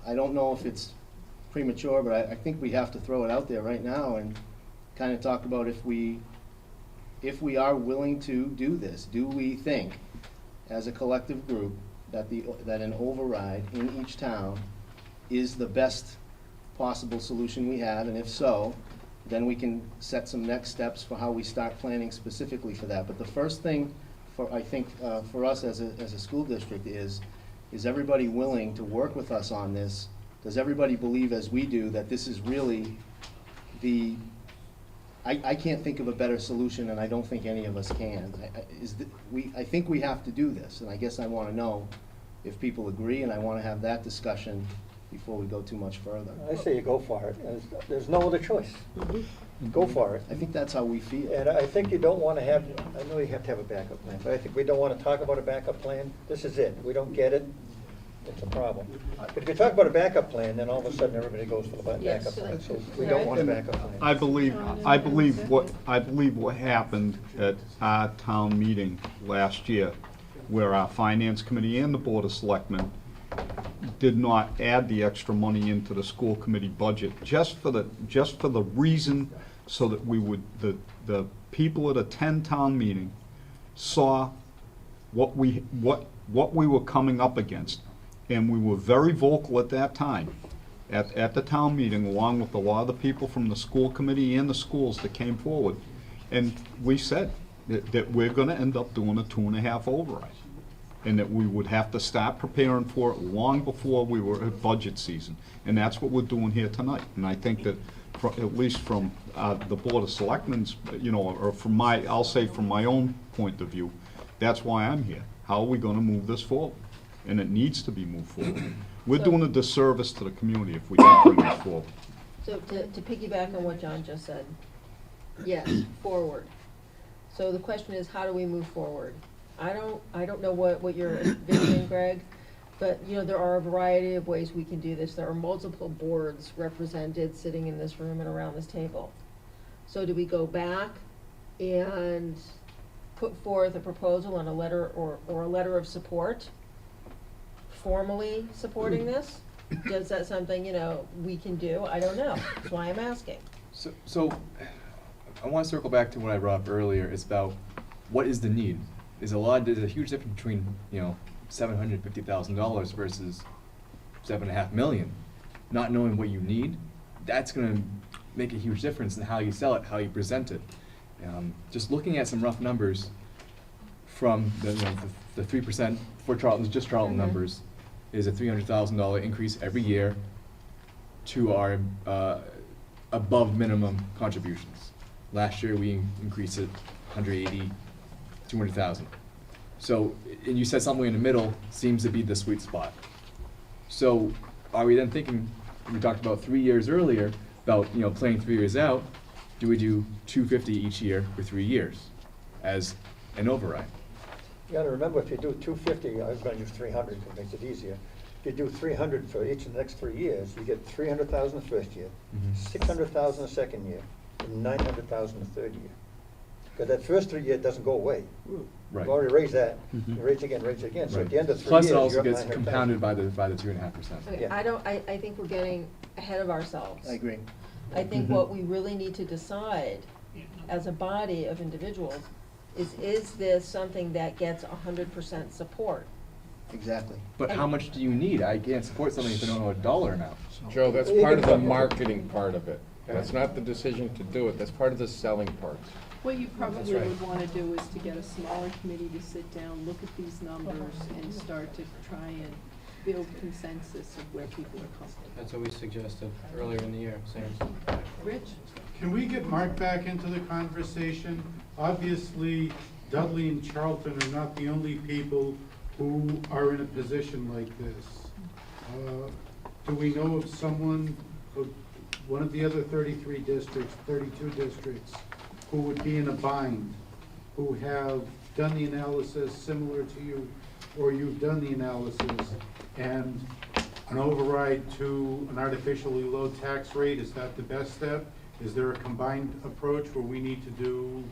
I don't know if it's premature, but I think we have to throw it out there right now and kind of talk about if we are willing to do this. Do we think, as a collective group, that an override in each town is the best possible solution we have? And if so, then we can set some next steps for how we start planning specifically for that. But the first thing I think for us as a school district is everybody willing to work with us on this? Does everybody believe, as we do, that this is really I can't think of a better solution, and I don't think any of us can. I think we have to do this, and I guess I want to know if people agree, and I want to have that discussion before we go too much further. I say you go for it. There's no other choice. Go for it. I think that's how we feel. And I think you don't want to have, I know you have to have a backup plan, but I think we don't want to talk about a backup plan. This is it. We don't get it, it's a problem. But if you talk about a backup plan, then all of a sudden everybody goes for the Yes, backup so plan. that- So we don't want a backup plan. I believe what happened at our town meeting last year, where our finance committee and the board of selectmen did not add the extra money into the school committee budget, just for the reason so that the people at a 10-town meeting saw what we were coming up against. And we were very vocal at that time, at the town meeting, along with a lot of the people from the school committee and the schools that came forward. And we said that we're gonna end up doing a 2.5 override. And that we would have to start preparing for it long before we were at budget season. And that's what we're doing here tonight. And I think that, at least from the Board of Selectmen's, or I'll say from my own point of view, that's why I'm here. How are we gonna move this forward? And it needs to be moved forward. We're doing a disservice to the community if we don't bring this forward. So to piggyback on what John just said, yes, forward. So the question is, how do we move forward? I don't know what you're envisioning, Greg, but, there are a variety of ways we can do this. There are multiple boards represented sitting in this room and around this table. So do we go back and put forth a proposal and a letter, or a letter of support, formally supporting this? Is that something, we can do? I don't know. That's why I'm asking. So I want to circle back to what I brought up earlier. It's about what is the need? There's a huge difference between, $750,000 versus $7.5 million. Not knowing what you need, that's going to make a huge difference in how you sell it, how you present it. Just looking at some rough numbers from the 3% for Charlton numbers, is a $300,000 increase every year to our above minimum contributions. Last year we increased it 180, 200,000. So, and you said somewhere in the middle seems to be the sweet spot. So, are we then thinking, we talked about 3 years earlier, about playing 3 years out, do we do 250 each year for 3 years as an override? You gotta remember, if you do 250, I was gonna use 300 because it makes it easier. If you do 300 for each of the next 3 years, you get 300,000 the first year, 600,000 the second year, and 900,000 the third year. Because that first 3 year doesn't go away. Right. You've already raised that, you raise again, so at the end of 3 Plus years, it also you're up gets 900,000. compounded by the 2.5%. Okay, Yeah. I think we're getting ahead of ourselves. I agree. I think what we really need to decide as a body of individuals is this something that gets 100% support? Exactly. But how much do you need? I can't support something if I don't know a dollar amount. Joe, that's part of the marketing part of it. That's not the decision to do it, that's part of the selling part. What you probably right. would wanna do is to get a smaller committee to sit down, look at these numbers, and start to try and build consensus of where people are comfortable. That's what we suggested earlier in the year, same. Rich? Can we get Mark back into the conversation? Obviously, Dudley and Charlton are not the only people who are in a position like this. Do we know of someone, one of the other 33 districts, 32 districts, who would be in a bind, who have done the analysis similar to you, or you've done the analysis, and an override to an artificially low tax rate, is that the best step? Is there a combined approach where we need to do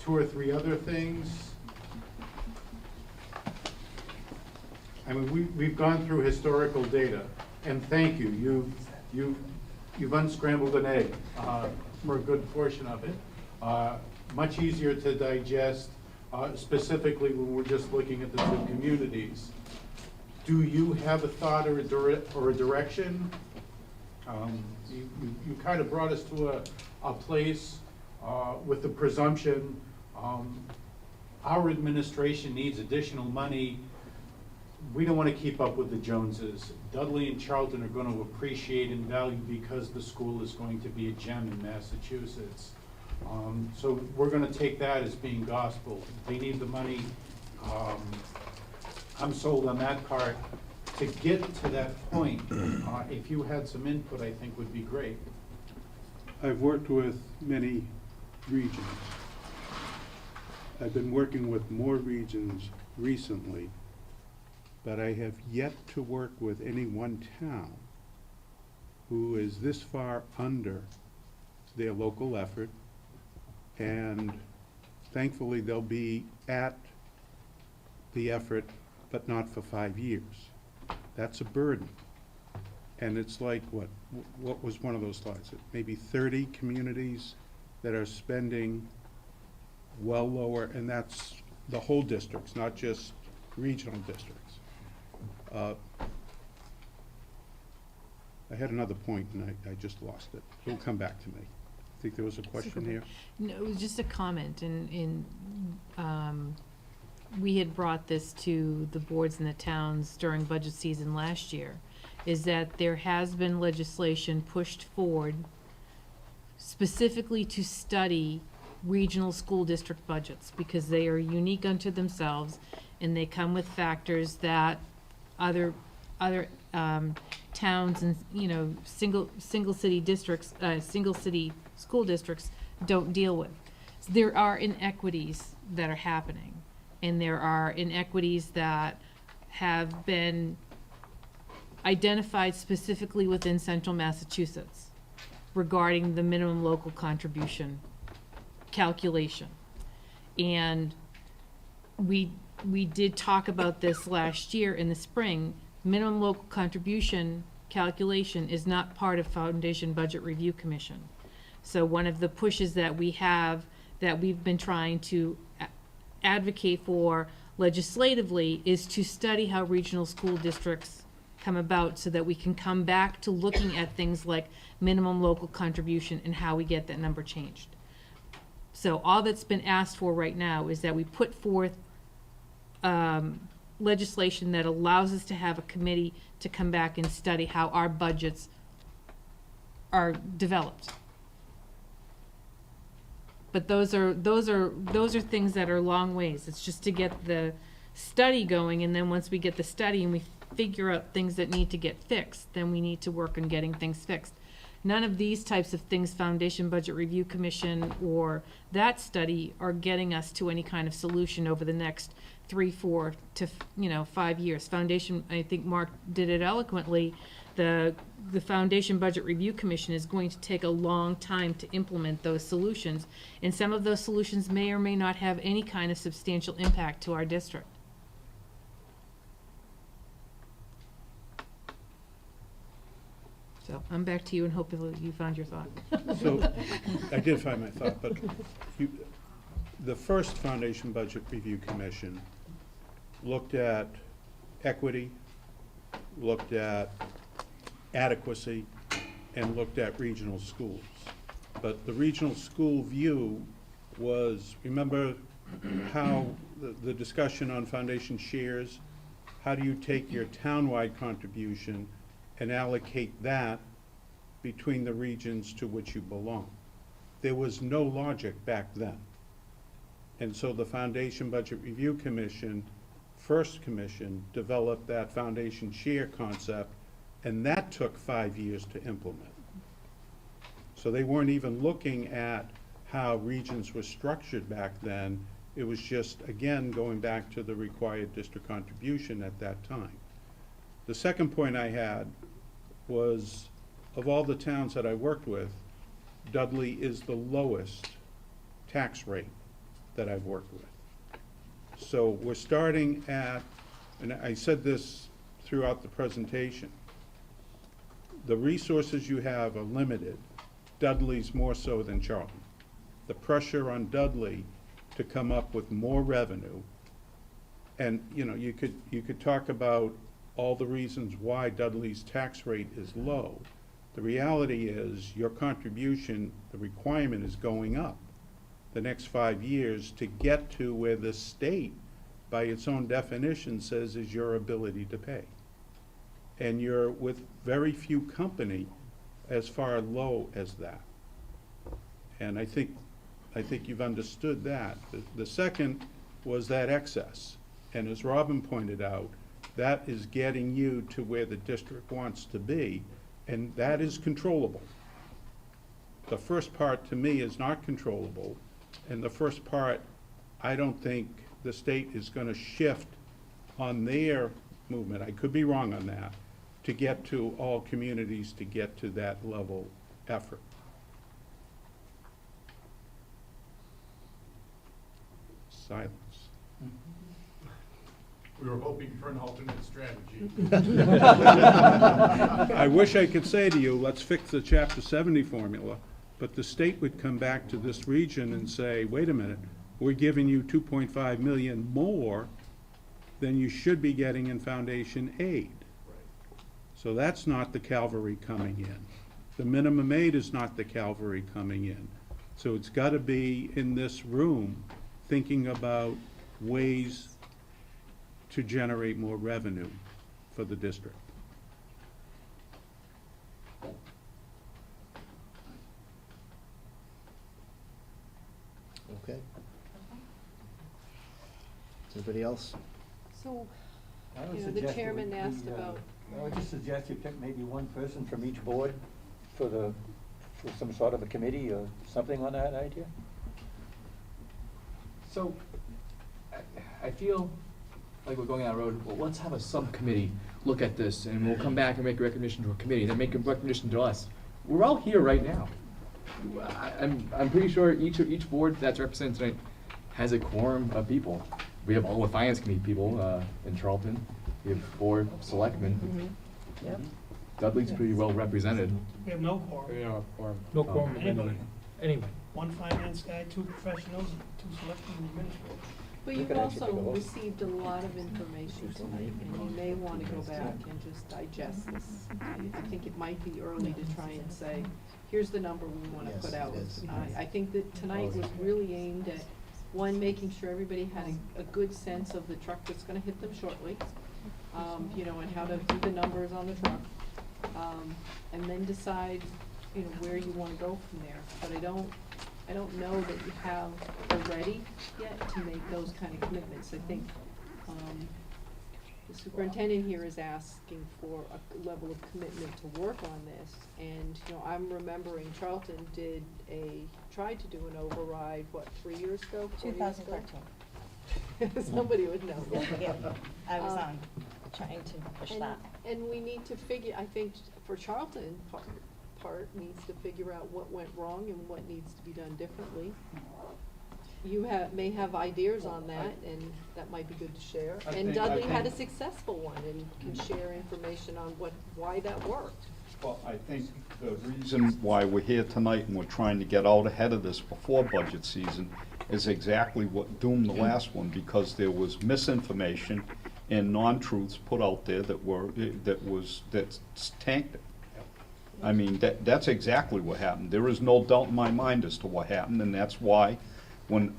2 or 3 other things? I mean, we've gone through historical data, and thank you. You've unscrambled an egg for a good portion of it. Much easier to digest, specifically when we're just looking at the 2 communities. Do you have a thought or a direction? You kind of brought us to a place with the presumption our administration needs additional money. We don't want to keep up with the Joneses. Dudley and Charlton are going to appreciate and value because the school is going to be a gem in Massachusetts. So we're going to take that as being gospel. They need the money. I'm sold on that part. To get to that point, if you had some input, I think would be great. I've worked with many regions. I've been working with more regions recently, but I have yet to work with any one town who is this far under their local effort, and thankfully they'll be at the effort, but not for 5 years. That's a burden. And it's like, what was one of those slides? Maybe 30 communities that are spending well lower, and that's the whole districts, not just regional districts. I had another point and I just lost it. It'll come back to me. I think there was a question here. No, it was just a comment, and we had brought this to the boards in the towns during budget season last year, is that there has been legislation pushed forward specifically to study regional school district budgets, because they are unique unto themselves, and they come with factors that other towns and, single city districts, single city school districts don't deal with. So there are inequities that are happening, and there are inequities that have been identified specifically within central Massachusetts. regarding the minimum local contribution calculation. And we did talk about this last year in the spring. Minimum local contribution calculation is not part of Foundation Budget Review Commission. So one of the pushes that we have, that we've been trying to advocate for legislatively, is to study how regional school districts come about, so that we can come back to looking at things like minimum local contribution and how we get that number changed. So all that's been asked for right now is that we put forth legislation that allows us to have a committee to come back and study how our budgets are developed. But those are things that are long ways. It's just to get the study going, and then once we get the study and we figure out things that need to get fixed, then we need to work on getting things fixed. None of these types of things, Foundation Budget Review Commission or that study, are getting us to any kind of solution over the next 3, 4 to 5 years. Foundation, I think Mark did it eloquently. The Foundation Budget Review Commission is going to take a long time to implement those solutions, and some of those solutions may or may not have any kind of substantial impact to our district. So I'm back to you, and hopefully you found your thought. So, I did find my thought, but the first Foundation Budget Review Commission looked at equity, looked at adequacy, and looked at regional schools. But the regional school view was, remember how the discussion on foundation shares, how do you take your townwide contribution and allocate that between the regions to which you belong? There was no logic back then. And so the Foundation Budget Review Commission, first commission, developed that foundation share concept, and that took 5 years to implement. So they weren't even looking at how regions were structured back then. It was just, again, going back to the required district contribution at that time. The second point I had was, of all the towns that I worked with, Dudley is the lowest tax rate that I've worked with. So we're starting at, and I said this throughout the presentation, the resources you have are limited. Dudley's more so than Charlton. The pressure on Dudley to come up with more revenue, and you could talk about all the reasons why Dudley's tax rate is low. The reality is your contribution, the requirement is going up the next 5 years to get to where the state, by its own definition, says is your ability to pay. And you're with very few company as far low as that. And I think you've understood that. The second was that excess. And as Robin pointed out, that is getting you to where the district wants to be, and that is controllable. The first part, to me, is not controllable, and the first part, I don't think the state is going to shift on their movement, I could be wrong on that, to get to all communities to get to that level effort. Silence. We were hoping for an alternate strategy. I wish I could say to you, let's fix the Chapter 70 formula, but the state would come back to this region and say, wait a minute, we're giving you 2.5 million more than you should be getting in foundation aid. So that's not the cavalry coming in. The minimum aid is not the cavalry coming in. So it's got to be in this room thinking about ways to generate more revenue for the district. Okay. Anybody else? So, I would the suggest that chairman we- asked we, about, I would just suggest you pick maybe one person from each board for some sort of a committee or something on that idea. So, I feel like we're going down the road, well, let's have a subcommittee look at this, and we'll come back and make a recognition to a committee, then make a recognition to us. we're all here right now. I'm pretty sure each board that's represented tonight has a quorum of people. We have all the finance committee people in Charlton. We have 4 selectmen. Yep. Dudley's pretty well represented. We have no quorum. We don't have quorum. No quorum of Anybody. anyone. Anyway. One finance guy, 2 professionals, 2 selectmen and administrators. But you've also received a lot of information tonight, and you may want to go back and just digest this. I think it might be early to try and say, here's the number we want to Yes, put out. it is. I think that tonight was really aimed at, one, making sure everybody had a good sense of the truck that's gonna hit them shortly, you know, and how to do the numbers on the truck. And then decide, you know, where you wanna go from there. But I don't know that you have ready yet to make those kind of commitments. I think, the superintendent here is asking for a level of commitment to work on this. And, you know, I'm remembering Charlton tried to do an override, 3 years ago, 4 years ago? 2013. Somebody would know. Yeah, forgive me. I was trying to push And- that. And we need to figure, I think, for Charlton, part needs to figure out what went wrong and what needs to be done differently. You may have ideas on that, and that might be good to share. I And think- Dudley had a successful one and can share information on why that worked. Well, I think the reason why we're here tonight and we're trying to get out ahead of this before budget season is exactly what doomed the last one, because there was misinformation and non-truths put out there that tanked it. I mean, that's exactly what happened. There is no doubt in my mind as to what happened, and that's why when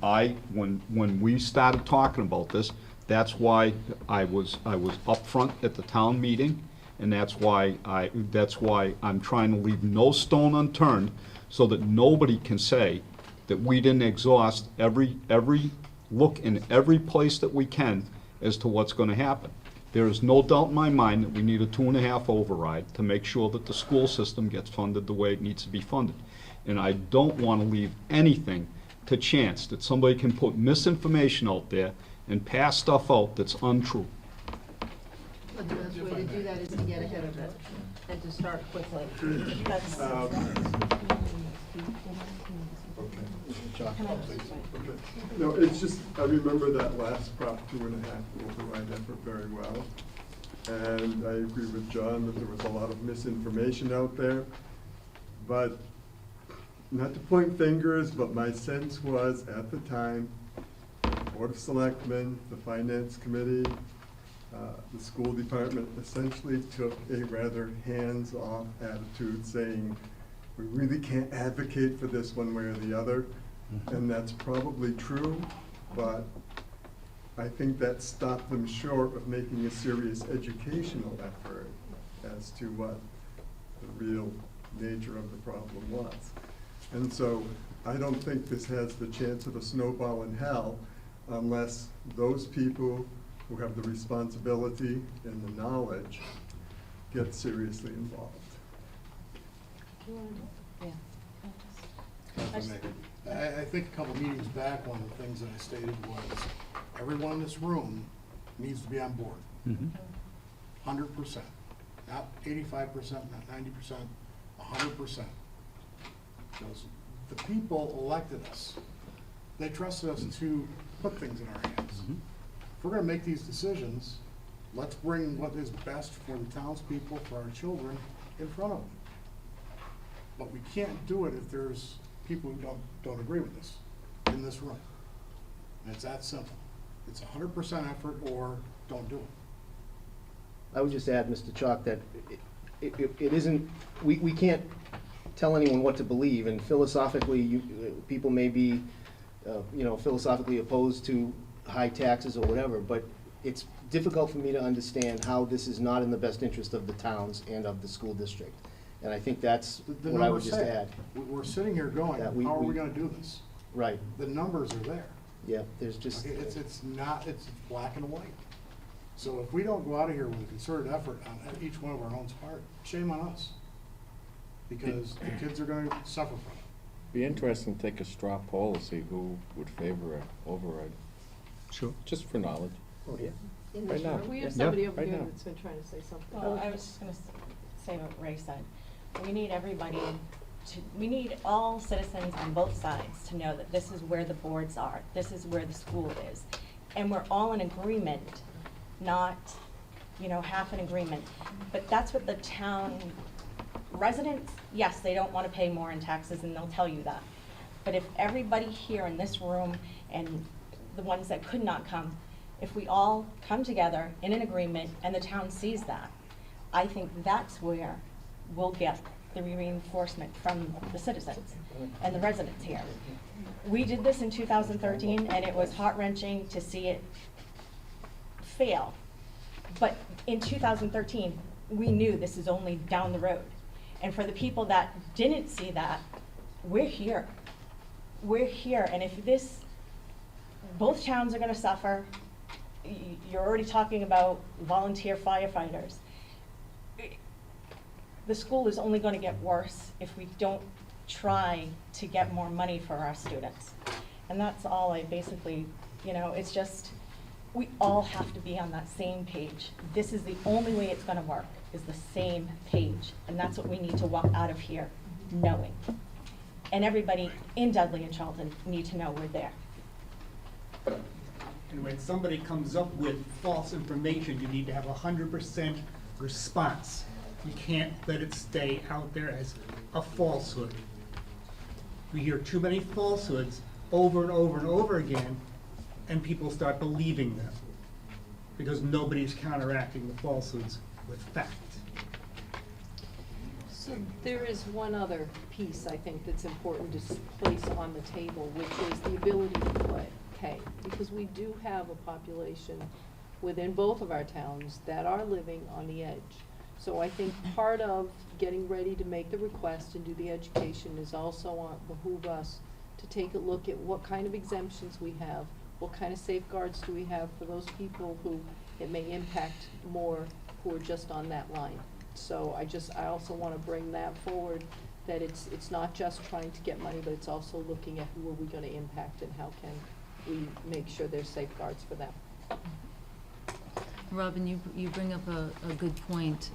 we started talking about this, that's why I was up front at the town meeting, and that's why I'm trying to leave no stone unturned so that nobody can say that we didn't exhaust every look in every place that we can as to what's gonna happen. There is no doubt in my mind that we need a 2.5 override to make sure that the school system gets funded the way it needs to be funded. And I don't wanna leave anything to chance that somebody can put misinformation out there and pass stuff out that's untrue. But the best way to do that is to get ahead of it and to start quickly. That's. No, it's just, I remember that last Prop 2.5 override effort very well. And I agree with John that there was a lot of misinformation out there. But, not to point fingers, but my sense was, at the time, Board of Selectmen, the Finance Committee, the school department essentially took a rather hands-off attitude, saying, we really can't advocate for this one way or the other. And that's probably true, but I think that stopped them short of making a serious educational effort as to what the real nature of the problem was. And so I don't think this has the chance of a snowball in hell unless those people who have the responsibility and the knowledge get seriously involved. I think a couple meetings back, one of the things that I stated was, everyone in this room needs to be on board. 100%, not 85%, not 90%, 100%. Because the people elected us. They trusted us to put things in our hands. If we're gonna make these decisions, let's bring what is best for the townspeople, for our children, in front of them. But we can't do it if there's people who don't agree with us in this room. And it's that simple. It's 100% effort or don't do it. I would just add, Mr. Chalk, that it isn't, we can't tell anyone what to believe, and philosophically, people may be, philosophically opposed to high taxes or whatever, but it's difficult for me to understand how this is not in the best interest of the towns and of the school district. And I think that's The what I would numbers just say it. add. We're sitting here going, That how are we gonna do this? Right. The numbers are there. Yeah, there's just. Okay, it's black and white. So if we don't go out of here with a concerted effort on each one of our own part, shame on us. Because the kids are gonna suffer from it. Be interesting to take a straw poll to see who would favor an override. Sure. Just for knowledge. Oh, yeah. In Right this now. room, we have Yeah, somebody over right here now. that's been trying to say something. Well, I was just gonna say what Ray said. we need everybody we need all citizens on both sides to know that this is where the boards are, this is where the school is. And we're all in agreement, not, half in agreement. But that's what the town residents, yes, they don't want to pay more in taxes, and they'll tell you that. But if everybody here in this room and the ones that could not come, if we all come together in an agreement and the town sees that, I think that's where we'll get the reinforcement from the citizens and the residents here. We did this in 2013, and it was heart-wrenching to see it fail. But in 2013, we knew this is only down the road. And for the people that didn't see that, we're here. We're here, and if both towns are gonna suffer. You're already talking about volunteer firefighters. The school is only gonna get worse if we don't try to get more money for our students. And that's all I basically, it's just, we all have to be on that same page. This is the only way it's gonna work, is the same page. And that's what we need to walk out of here knowing. And everybody in Dudley and Charlton need to know we're there. And when somebody comes up with false information, you need to have 100% response. You can't let it stay out there as a falsehood. We hear too many falsehoods over and over and over again, and people start believing them because nobody's counteracting the falsehoods with fact. So there is one other piece, I think, that's important to place on the table, which is the ability to pay. Because we do have a population within both of our towns that are living on the edge. So I think part of getting ready to make the request and do the education is also behoove us to take a look at what kind of exemptions we have, what kind of safeguards do we have for those people who it may impact more, who are just on that line. So I also want to bring that forward, that it's not just trying to get money, but it's also looking at who are we going to impact and how can we make sure there's safeguards for them. Robin, you bring up a good point.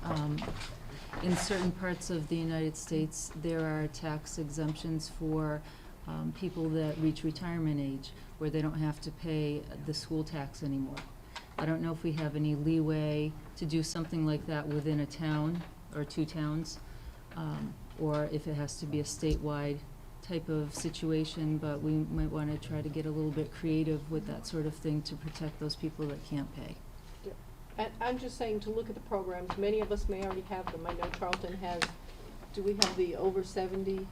In certain parts of the United States, there are tax exemptions for people that reach retirement age, where they don't have to pay the school tax anymore. I don't know if we have any leeway to do something like that within a town or two towns, or if it has to be a statewide type of situation, but we might want to try to get a little bit creative with that sort of thing to protect those people that can't pay. And I'm just saying to look at the programs. Many of us may already have them. I know Charlton has, do we have the over 70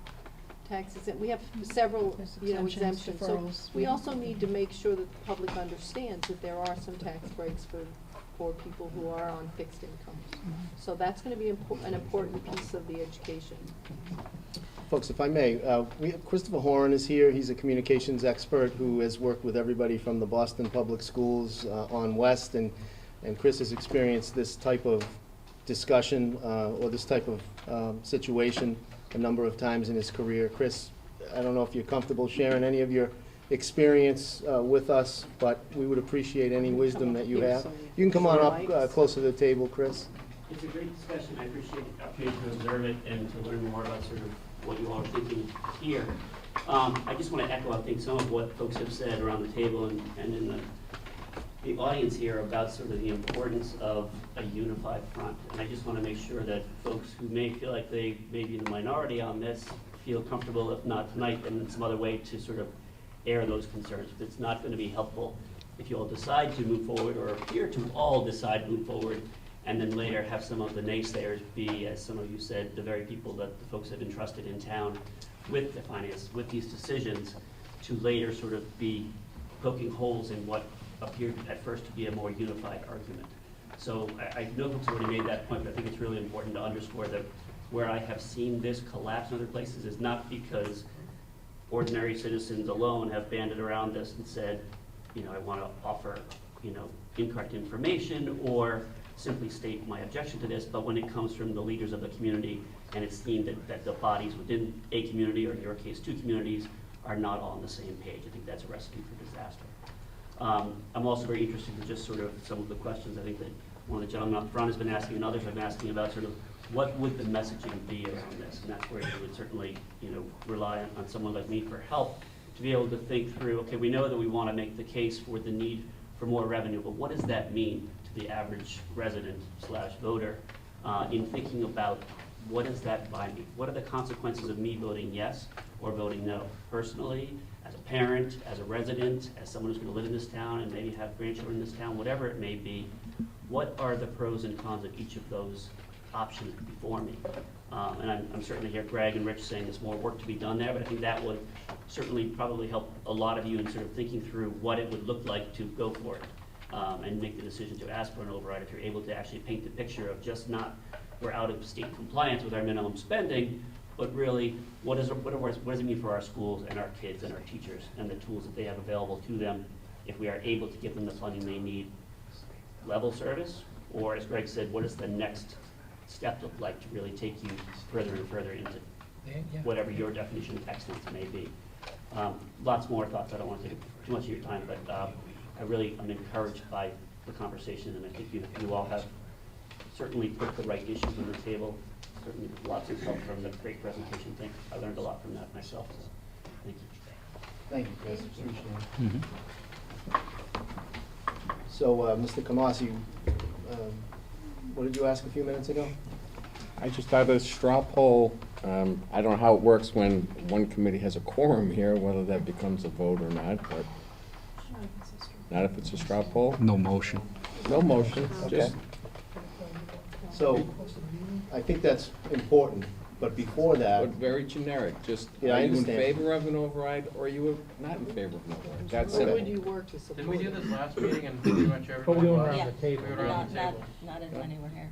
taxes? We have several, exemptions. So we also need to make sure that the public understands that there are some tax breaks for people who are on fixed incomes. So that's going to be an important piece of the education. Folks, if I may, Christopher Horan is here. He's a communications expert who has worked with everybody from the Boston Public Schools on West, and Chris has experienced this type of discussion or this type of situation a number of times in his career. Chris, I don't know if you're comfortable sharing any of your experience with us, but we would appreciate any wisdom that you have. You can come on up closer to the table, Chris. It's a great discussion. I appreciate the opportunity to observe it and to learn more about sort of what you all are thinking here. I just want to echo, I think, some of what folks have said around the table and in the audience here about sort of the importance of a unified front. And I just want to make sure that folks who may feel like they may be in the minority on this feel comfortable, if not tonight, then in some other way to sort of air those concerns. It's not going to be helpful if you all decide to move forward or appear to all decide to move forward and then later have some of the naysayers be, as some of you said, the very people that the folks have entrusted in town with the finance, with these decisions, to later sort of be poking holes in what appeared at first to be a more unified argument. So I know folks already made that point, but I think it's really important to underscore that where I have seen this collapse in other places is not because ordinary citizens alone have banded around this and said, I want to offer, incorrect information or simply state my objection to this, but when it comes from the leaders of the community and it's seen that the bodies within a community, or in your case, two communities, are not all on the same page. I think that's a recipe for disaster. I'm also very interested in just sort of some of the questions I think that one of the gentlemen up front has been asking and others have been asking about sort of what would the messaging be around this? And that's where we would certainly, rely on someone like me for help to be able to think through, okay, we know that we want to make the case for the need for more revenue, but what does that mean to the average resident / voter in thinking about what does that buy me? What are the consequences of me voting yes or voting no? Personally, as a parent, as a resident, as someone who's going to live in this town and maybe have grandchildren in this town, whatever it may be, what are the pros and cons of each of those options before me? And I'm certainly hear Greg and Rich saying there's more work to be done there, but I think that would certainly probably help a lot of you in sort of thinking through what it would look like to go for it and make the decision to ask for an override if you're able to actually paint the picture of just not we're out of state compliance with our minimum spending, but really what does it mean for our schools and our kids and our teachers and the tools that they have available to them if we are able to give them the funding they need? Level service, or as Greg said, what does the next step look like to really take you further and further into whatever your definition of excellence may be? Lots more thoughts. I don't want to take too much of your time, but I'm encouraged by the conversation, and I think you all have certainly put the right issues on the table. Certainly lots of help from the great presentation. I learned a lot from that myself. So thank you. Thank you, Chris. Appreciate it. So, Mr. Kamasi, what did you ask a few minutes ago? I just thought a straw poll, I don't know how it works when one committee has a quorum here, whether that becomes a vote or not, but not if it's a straw poll? No motion. No motion, just. So, I think that's important, but before that. But very generic, just, Yeah, I are you in understand. favor of an override, or are you not in favor of an override? That's When it. would you work to support Didn't we do it? this last meeting and pretty much everybody? But we went was? around Yeah. the table. We went around the table. Not anywhere here.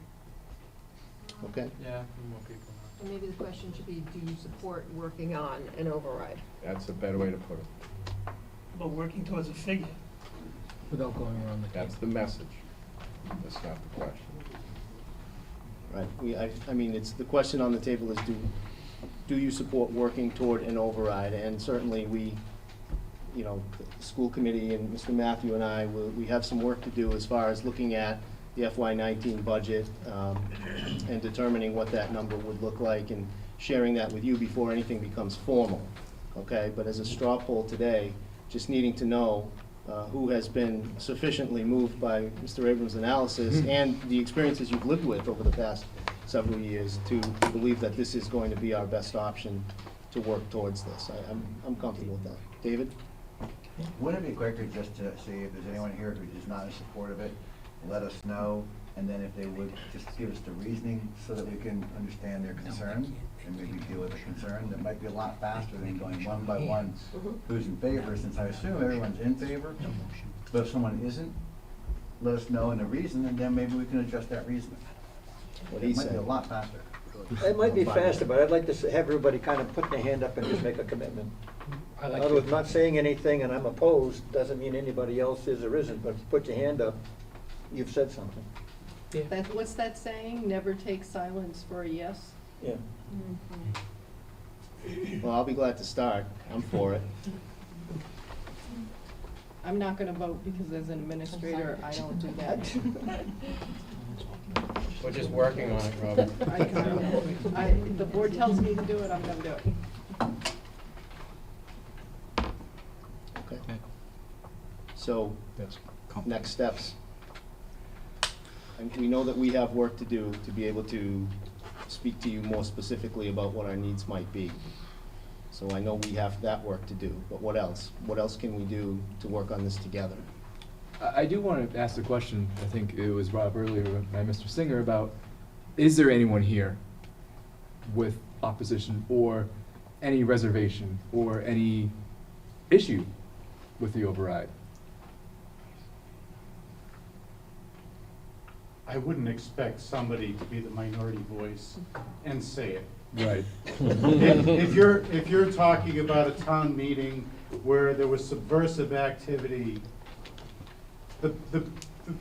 Okay. Yeah, more people. And maybe the question should be, do you support working on an override? That's a better way to put it. But working towards a figure. Without going around the table. That's the message. That's not the question. Right, I mean, it's, the question on the table is, do you support working toward an override? And certainly we, the school committee and Mr. Matthew and I, we have some work to do as far as looking at the FY19 budget and determining what that number would look like and sharing that with you before anything becomes formal, okay? But as a straw poll today, just needing to know who has been sufficiently moved by Mr. Abrams' analysis and the experiences you've lived with over the past several years to believe that this is going to be our best option to work towards this. I'm comfortable with that. David? Wouldn't it be quicker just to see if there's anyone here who is not in support of it, let us know, and then if they would just give us the reasoning so that we can understand their concern and maybe deal with the concern? That might be a lot faster than going one by one who's in favor, since I assume everyone's in favor. But if someone isn't, let us know and the reason, and then maybe we can adjust that reasoning. What It he might be said. a lot faster. It might be faster, but I'd like to have everybody kind of put their hand up and just make a commitment. I In like other words, to- not saying anything and I'm opposed, doesn't mean anybody else is or isn't, but if you put your hand up, you've said something. What's that saying? Never take silence for a yes? Yeah. Well, I'll be glad to start. I'm for it. I'm not gonna vote because as an administrator, I don't do that. We're just working on it, Robin. The board tells me to do it, I'm gonna do it. Okay. So, next steps. And we know that we have work to do to be able to speak to you more specifically about what our needs might be. So I know we have that work to do, but what else? What else can we do to work on this together? I do want to ask the question, I think it was brought up earlier by Mr. Singer, about is there anyone here with opposition or any reservation or any issue with the override? I wouldn't expect somebody to be the minority voice and say it. Right. If you're talking about a town meeting where there was subversive activity, the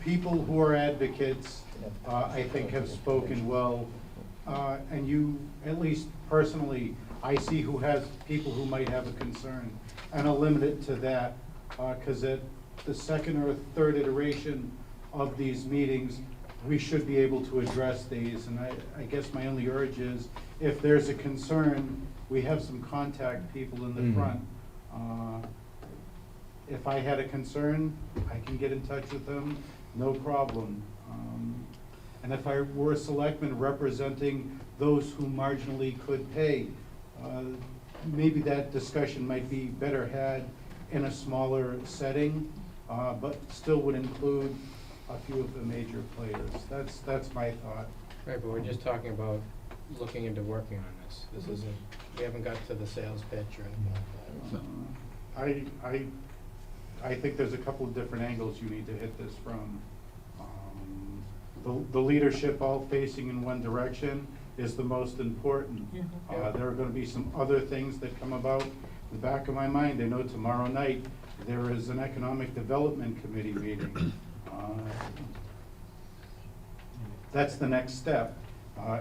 people who are advocates, I think, have spoken well. And you, at least personally, I see who has people who might have a concern. And I'll limit it to that, because at the second or third iteration of these meetings, we should be able to address these, and I guess my only urge is, if there's a concern, we have some contact people in the front. If I had a concern, I can get in touch with them, no problem. And if I were a selectman representing those who marginally could pay, maybe that discussion might be better had in a smaller setting, but still would include a few of the major players. That's my thought. Right, but we're just talking about looking into working on this. This isn't, we haven't got to the sales pitch or anything like that. I think there's a couple of different angles you need to hit this from. The leadership all facing in one direction is the most important. There are going to be some other things that come about. In the back of my mind, I know tomorrow night there is an economic development committee meeting. That's the next step.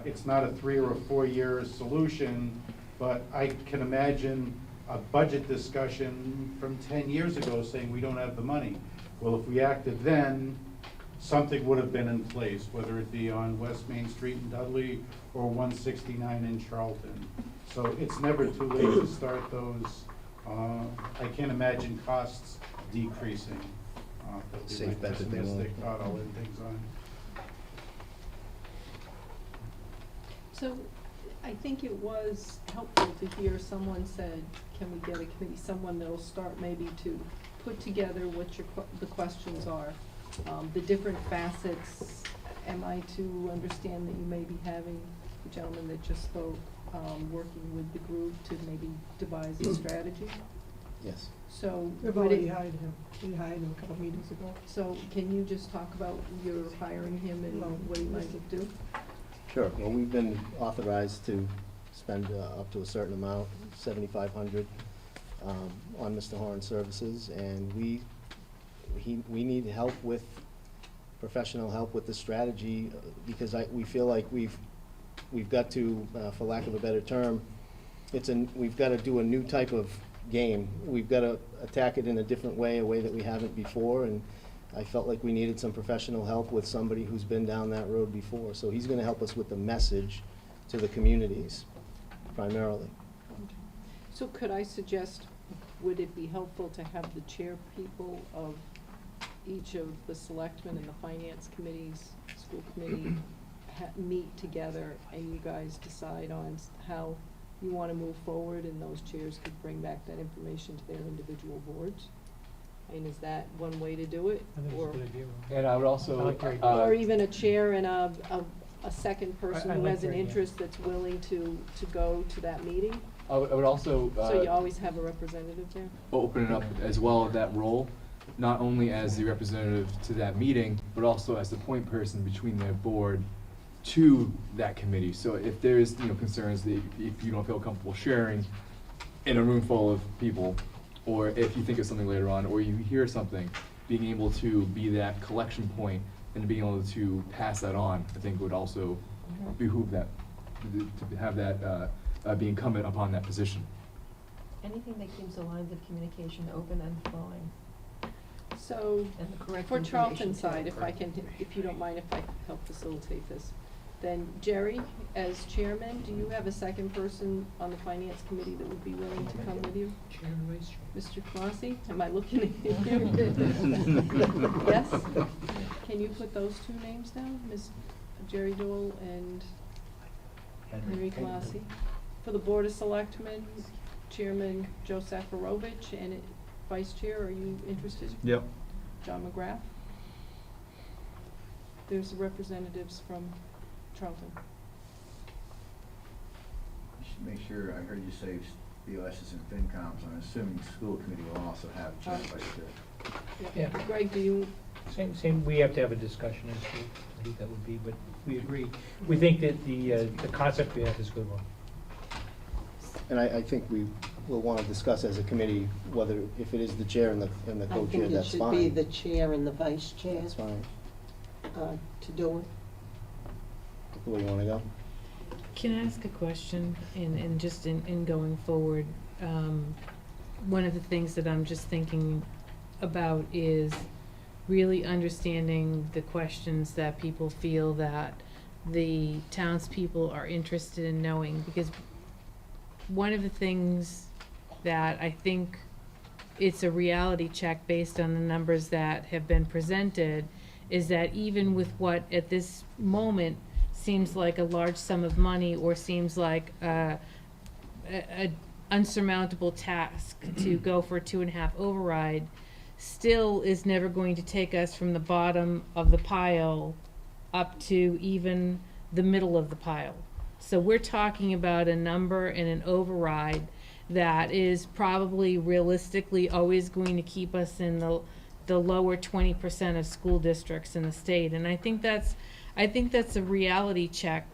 It's not a 3 or a 4 year solution, but I can imagine a budget discussion from 10 years ago saying we don't have the money. Well, if we acted then, something would have been in place, whether it be on West Main Street in Dudley or 169 in Charlton. So it's never too late to start those. I can't imagine costs decreasing. But Safe with my bet that they won't. pessimistic thought, I'll end things on. So I think it was helpful to hear someone said, can we get a committee, someone that'll start maybe to put together what the questions are, the different facets. Am I to understand that you may be having the gentleman that just spoke, working with the group to maybe devise a strategy? Yes. So. We've would already it- hired him. We hired him a couple meetings ago. So can you just talk about your hiring him and what he might do? Sure. Well, we've been authorized to spend up to a certain amount, $7,500, on Mr. Horn's services, and we need help with, professional help with the strategy, because we feel like we've got to, for lack of a better term, we've got to do a new type of game. We've got to attack it in a different way, a way that we haven't before, and I felt like we needed some professional help with somebody who's been down that road before. So he's going to help us with the message to the communities, primarily. So could I suggest, would it be helpful to have the chair people of each of the selectmen and the finance committees, school committee, meet together and you guys decide on how you want to move forward, and those chairs could bring back that information to their individual boards? And is that one way to do it? I think it's a good idea. And I would also, I like your idea. Or even a chair and a second person I who like has an your idea. interest that's willing to go to that meeting? I would also. So you always have a representative there? Open it up as well, that role, not only as the representative to that meeting, but also as the point person between the board to that committee. So if there's, concerns that if you don't feel comfortable sharing in a room full of people, or if you think of something later on, or you hear something, being able to be that collection point and being able to pass that on, I think would also behoove that, to have that be incumbent upon that position. Anything that keeps the lines of communication open and flowing. So, And the correct for information Charlton's too. side, if you don't mind if I help facilitate this, then Jerry, as chairman, do you have a second person on the finance committee that would be willing to come with you? Chair and vice chair. Mr. Clausen, am I looking at you? Yes? Can you put those two names down, Ms. Jerry Dole and Henry Clausen? For the Board of Selectmen, Chairman Joe Safarovich, and Vice Chair, are you interested? Yep. John McGrath? There's representatives from Charlton. Just make sure, I heard you say BOSs and FinComs, I'm assuming the school committee will also have a chair, vice chair. Yeah. Greg, do you? Same, we have to have a discussion as to who that would be, but we agree. We think that the concept we have is a good one. And I think we will want to discuss as a committee whether, if it is the chair and the co-chair, that's fine. I think it should be the chair and the vice chair That's fine. to do it. Where you want to go? Can I ask a question in just in going forward? One of the things that I'm just thinking about is really understanding the questions that people feel that the townspeople are interested in knowing, because one of the things that I think it's a reality check based on the numbers that have been presented is that even with what at this moment seems like a large sum of money or seems like a unsurmountable task to go for a 2.5 override, still is never going to take us from the bottom of the pile up to even the middle of the pile. So we're talking about a number and an override that is probably realistically always going to keep us in the lower 20% of school districts in the state. And I think that's a reality check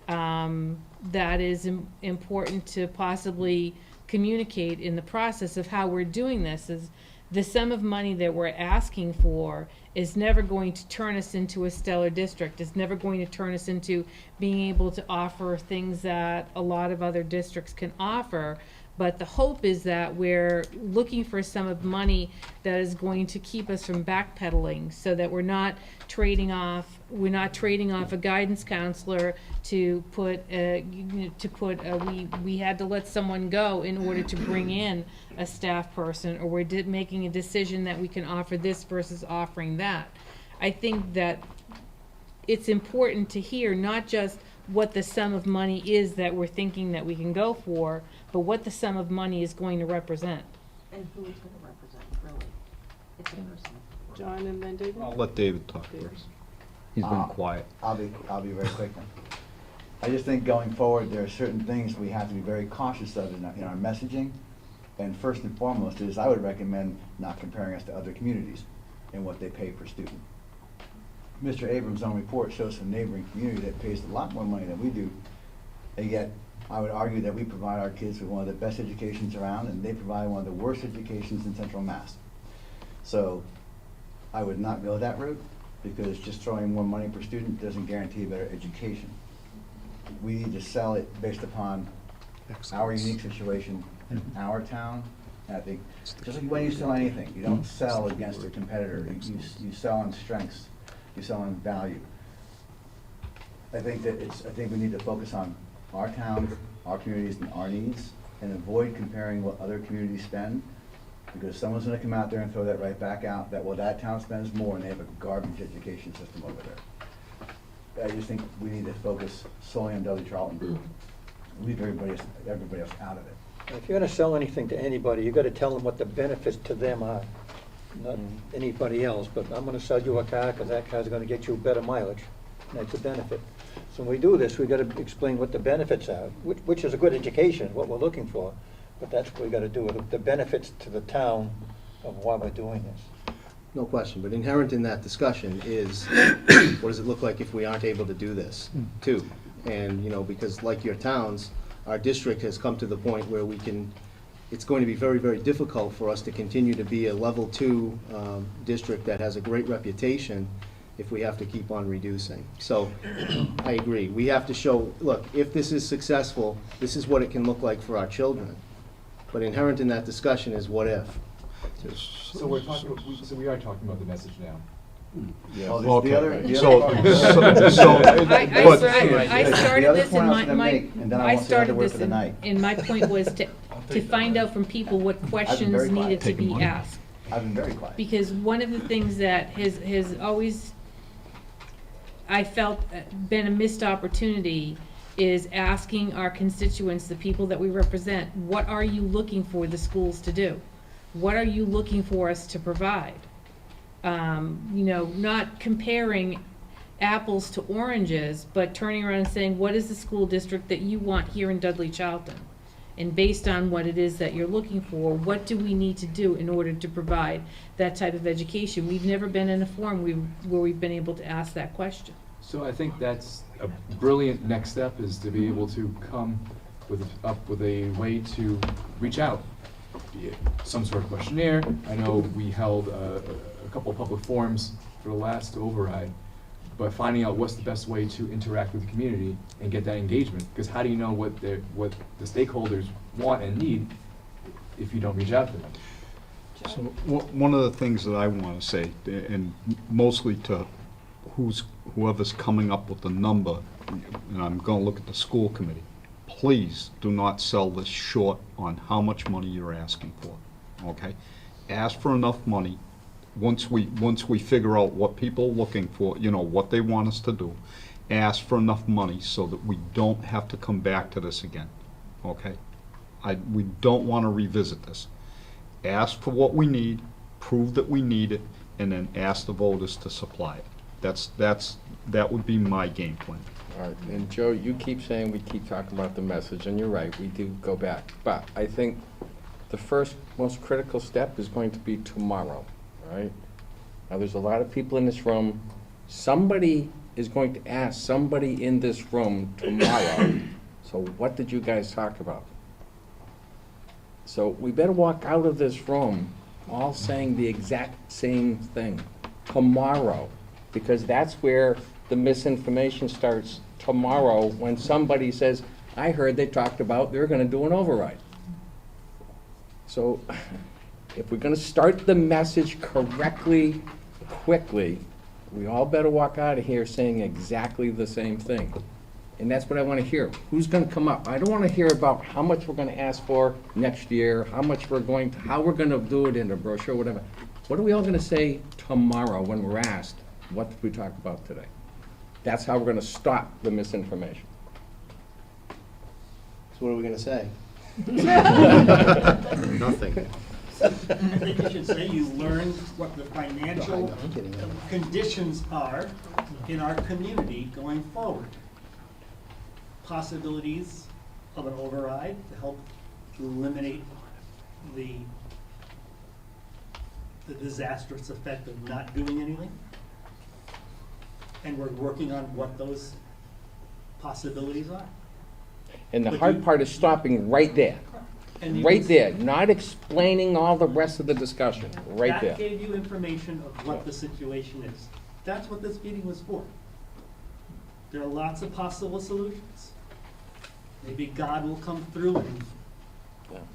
that is important to possibly communicate in the process of how we're doing this. Is the sum of money that we're asking for is never going to turn us into a stellar district. It's never going to turn us into being able to offer things that a lot of other districts can offer. But the hope is that we're looking for a sum of money that is going to keep us from backpedaling, so that we're not trading off a guidance counselor to put we had to let someone go in order to bring in a staff person, or we're making a decision that we can offer this versus offering that. I think that it's important to hear not just what the sum of money is that we're thinking that we can go for, but what the sum of money is going to represent. And who it's gonna represent, really. It's a person. John and then David? I'll let David talk first. He's been quiet. I'll be very quick then. I just think going forward, there are certain things we have to be very cautious of in our messaging. And first and foremost is, I would recommend not comparing us to other communities and what they pay per student. Mr. Abrams' own report shows a neighboring community that pays a lot more money than we do, and yet I would argue that we provide our kids with one of the best educations around, and they provide one of the worst educations in Central Mass. So I would not go that route, because just throwing more money per student doesn't guarantee a better education. We need to sell it based upon our unique situation in our town. And I think, just like when you sell anything, you don't sell against a competitor. You sell on strengths. You sell on value. I think we need to focus on our town, our communities, and our needs, and avoid comparing what other communities spend, because someone's gonna come out there and throw that right back out, that, well, that town spends more and they have a garbage education system over there. I just think we need to focus solely on Dudley-Charlton, leave everybody else out of it. If you're gonna sell anything to anybody, you gotta tell them what the benefits to them are, not anybody else. But I'm gonna sell you a car because that car's gonna get you better mileage, and that's a benefit. So when we do this, we gotta explain what the benefits are, which is a good education, what we're looking for. But that's what we gotta do, the benefits to the town of why we're doing this. No question, but inherent in that discussion is, what does it look like if we aren't able to do this, too? And, because like your towns, our district has come to the point where it's going to be very, very difficult for us to continue to be a level 2 district that has a great reputation if we have to keep on reducing. So, I agree. We have to show, look, if this is successful, this is what it can look like for our children. But inherent in that discussion is what if. So we are talking about the message now. Yeah. Okay. The other I started this and my point was to find out from people what questions needed to be asked. I've been very quiet. Because one of the things that has always, I felt, been a missed opportunity is asking our constituents, the people that we represent, what are you looking for the schools to do? What are you looking for us to provide? Not comparing apples to oranges, but turning around and saying, what is the school district that you want here in Dudley-Charlton? And based on what it is that you're looking for, what do we need to do in order to provide that type of education? We've never been in a forum where we've been able to ask that question. So I think that's a brilliant next step, is to be able to come up with a way to reach out, be it some sort of questionnaire. I know we held a couple of public forums for the last override, but finding out what's the best way to interact with the community and get that engagement. Because how do you know what the stakeholders want and need if you don't reach out to them? So, one of the things that I want to say, and mostly to whoever's coming up with the number, and I'm going to look at the school committee, please do not sell this short on how much money you're asking for, okay? Ask for enough money. Once we figure out what people are looking for, you know, what they want us to do, ask for enough money so that we don't have to come back to this again, okay? We don't want to revisit this. Ask for what we need, prove that we need it, and then ask the voters to supply it. That would be my game plan. All right, and Joe, you keep saying we keep talking about the message, and you're right, we do go back. But I think the first most critical step is going to be tomorrow, all right? Now, there's a lot of people in this room. Somebody is going to ask somebody in this room tomorrow, so what did you guys talk about? So we better walk out of this room all saying the exact same thing tomorrow, because that's where the misinformation starts tomorrow when somebody says, I heard they talked about they're going to do an override. So if we're going to start the message correctly, quickly, we all better walk out of here saying exactly the same thing. And that's what I want to hear. Who's going to come up? I don't want to hear about how much we're going to ask for next year, how we're going to do it in a brochure, whatever. What are we all going to say tomorrow when we're asked, what did we talk about today? That's how we're going to stop the misinformation. So what are we gonna say? Nothing. I think you should say you learned what the financial conditions are in our community going forward. Possibilities of an override to help eliminate the disastrous effect of not doing anything. And we're working on what those possibilities are. And the hard part is stopping right there. Right there, not explaining all the rest of the discussion, right there. That gave you information of what the situation is. That's what this meeting was for. There are lots of possible solutions. Maybe God will come through and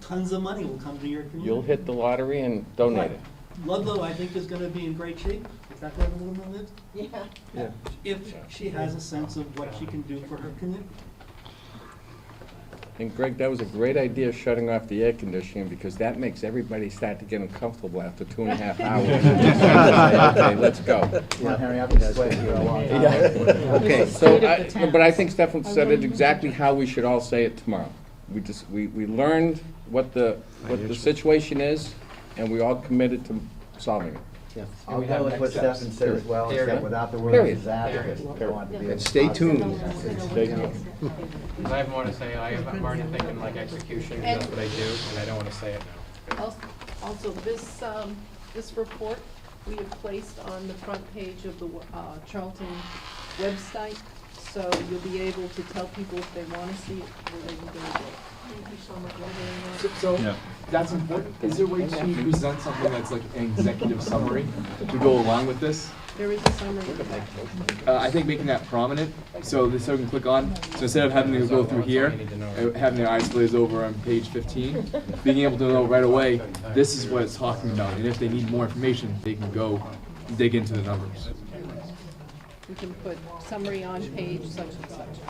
tons of money will come to your community. You'll hit the lottery and donate it. Ludlow, I think, is gonna be in great shape. Is that where the woman lives? Yeah. If she has a sense of what she can do for her community. And Greg, that was a great idea, shutting off the air conditioning, because that makes everybody start to get uncomfortable after 2.5 hours. Okay, let's go. Okay, so, but I think Stefan said it exactly how we should all say it tomorrow. We learned what the situation is, and we all committed to solving it. I'll go with what Stefan said as well, except without the word Period. disastrous. I want to be And stay tuned. Stay tuned. I have more to say. I'm already thinking like execution, because that's what I do, and I don't want to say it now. Also, this report we have placed on the front page of the Charlton website, so you'll be able to tell people if they want to see it, where they can go to it. Thank you so much. So that's important. Is there a way to present something that's like an executive summary to go along with this? There is a summary. I think making that prominent, so this so can click on. So instead of having to go through here, having their eyes glaze over on page 15, being able to know right away, this is what it's talking about. And if they need more information, they can go dig into the numbers. We can put summary on page such and such.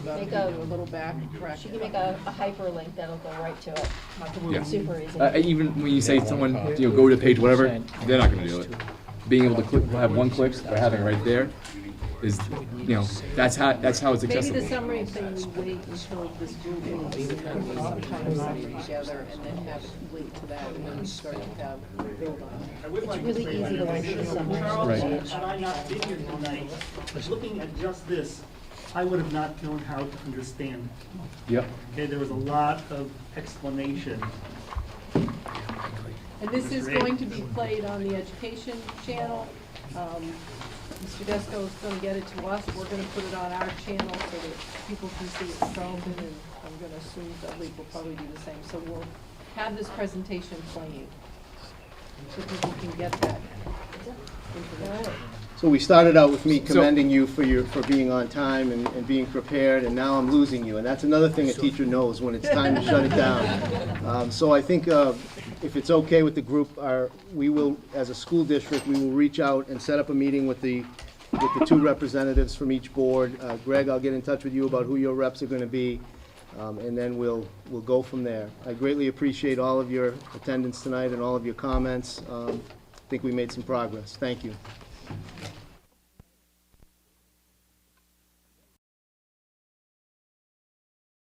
Make a little back correct. She can make a hyperlink that'll go right to it. Yeah. Super easy. Even when you say someone, go to page whatever, they're not going to do it. Being able to click, have one click by having it right there is, that's how it's accessible. Maybe the summary thing, we wait until this group meets and then we sometimes study together and then have it link to that and then we start to have build on it. It's really easy to link to the summary. Right. Had I not been here tonight, looking at just this, I would have not known how to understand. Yep. Okay, there was a lot of explanation. And this is going to be played on the education channel. Mr. Desko is going to get it to us. We're going to put it on our channel so that people can see it in Charlton, and I'm going to assume Dudley will probably do the same. So we'll have this presentation playing so people can get that information. So we started out with me commending you for being on time and being prepared, and now I'm losing you. And that's another thing a teacher knows when it's time to shut it down. So I think if it's okay with the group, we will, as a school district, we will reach out and set up a meeting with the two representatives from each board. Greg, I'll get in touch with you about who your reps are gonna be, and then we'll go from there. I greatly appreciate all of your attendance tonight and all of your comments. I think we made some progress. Thank you.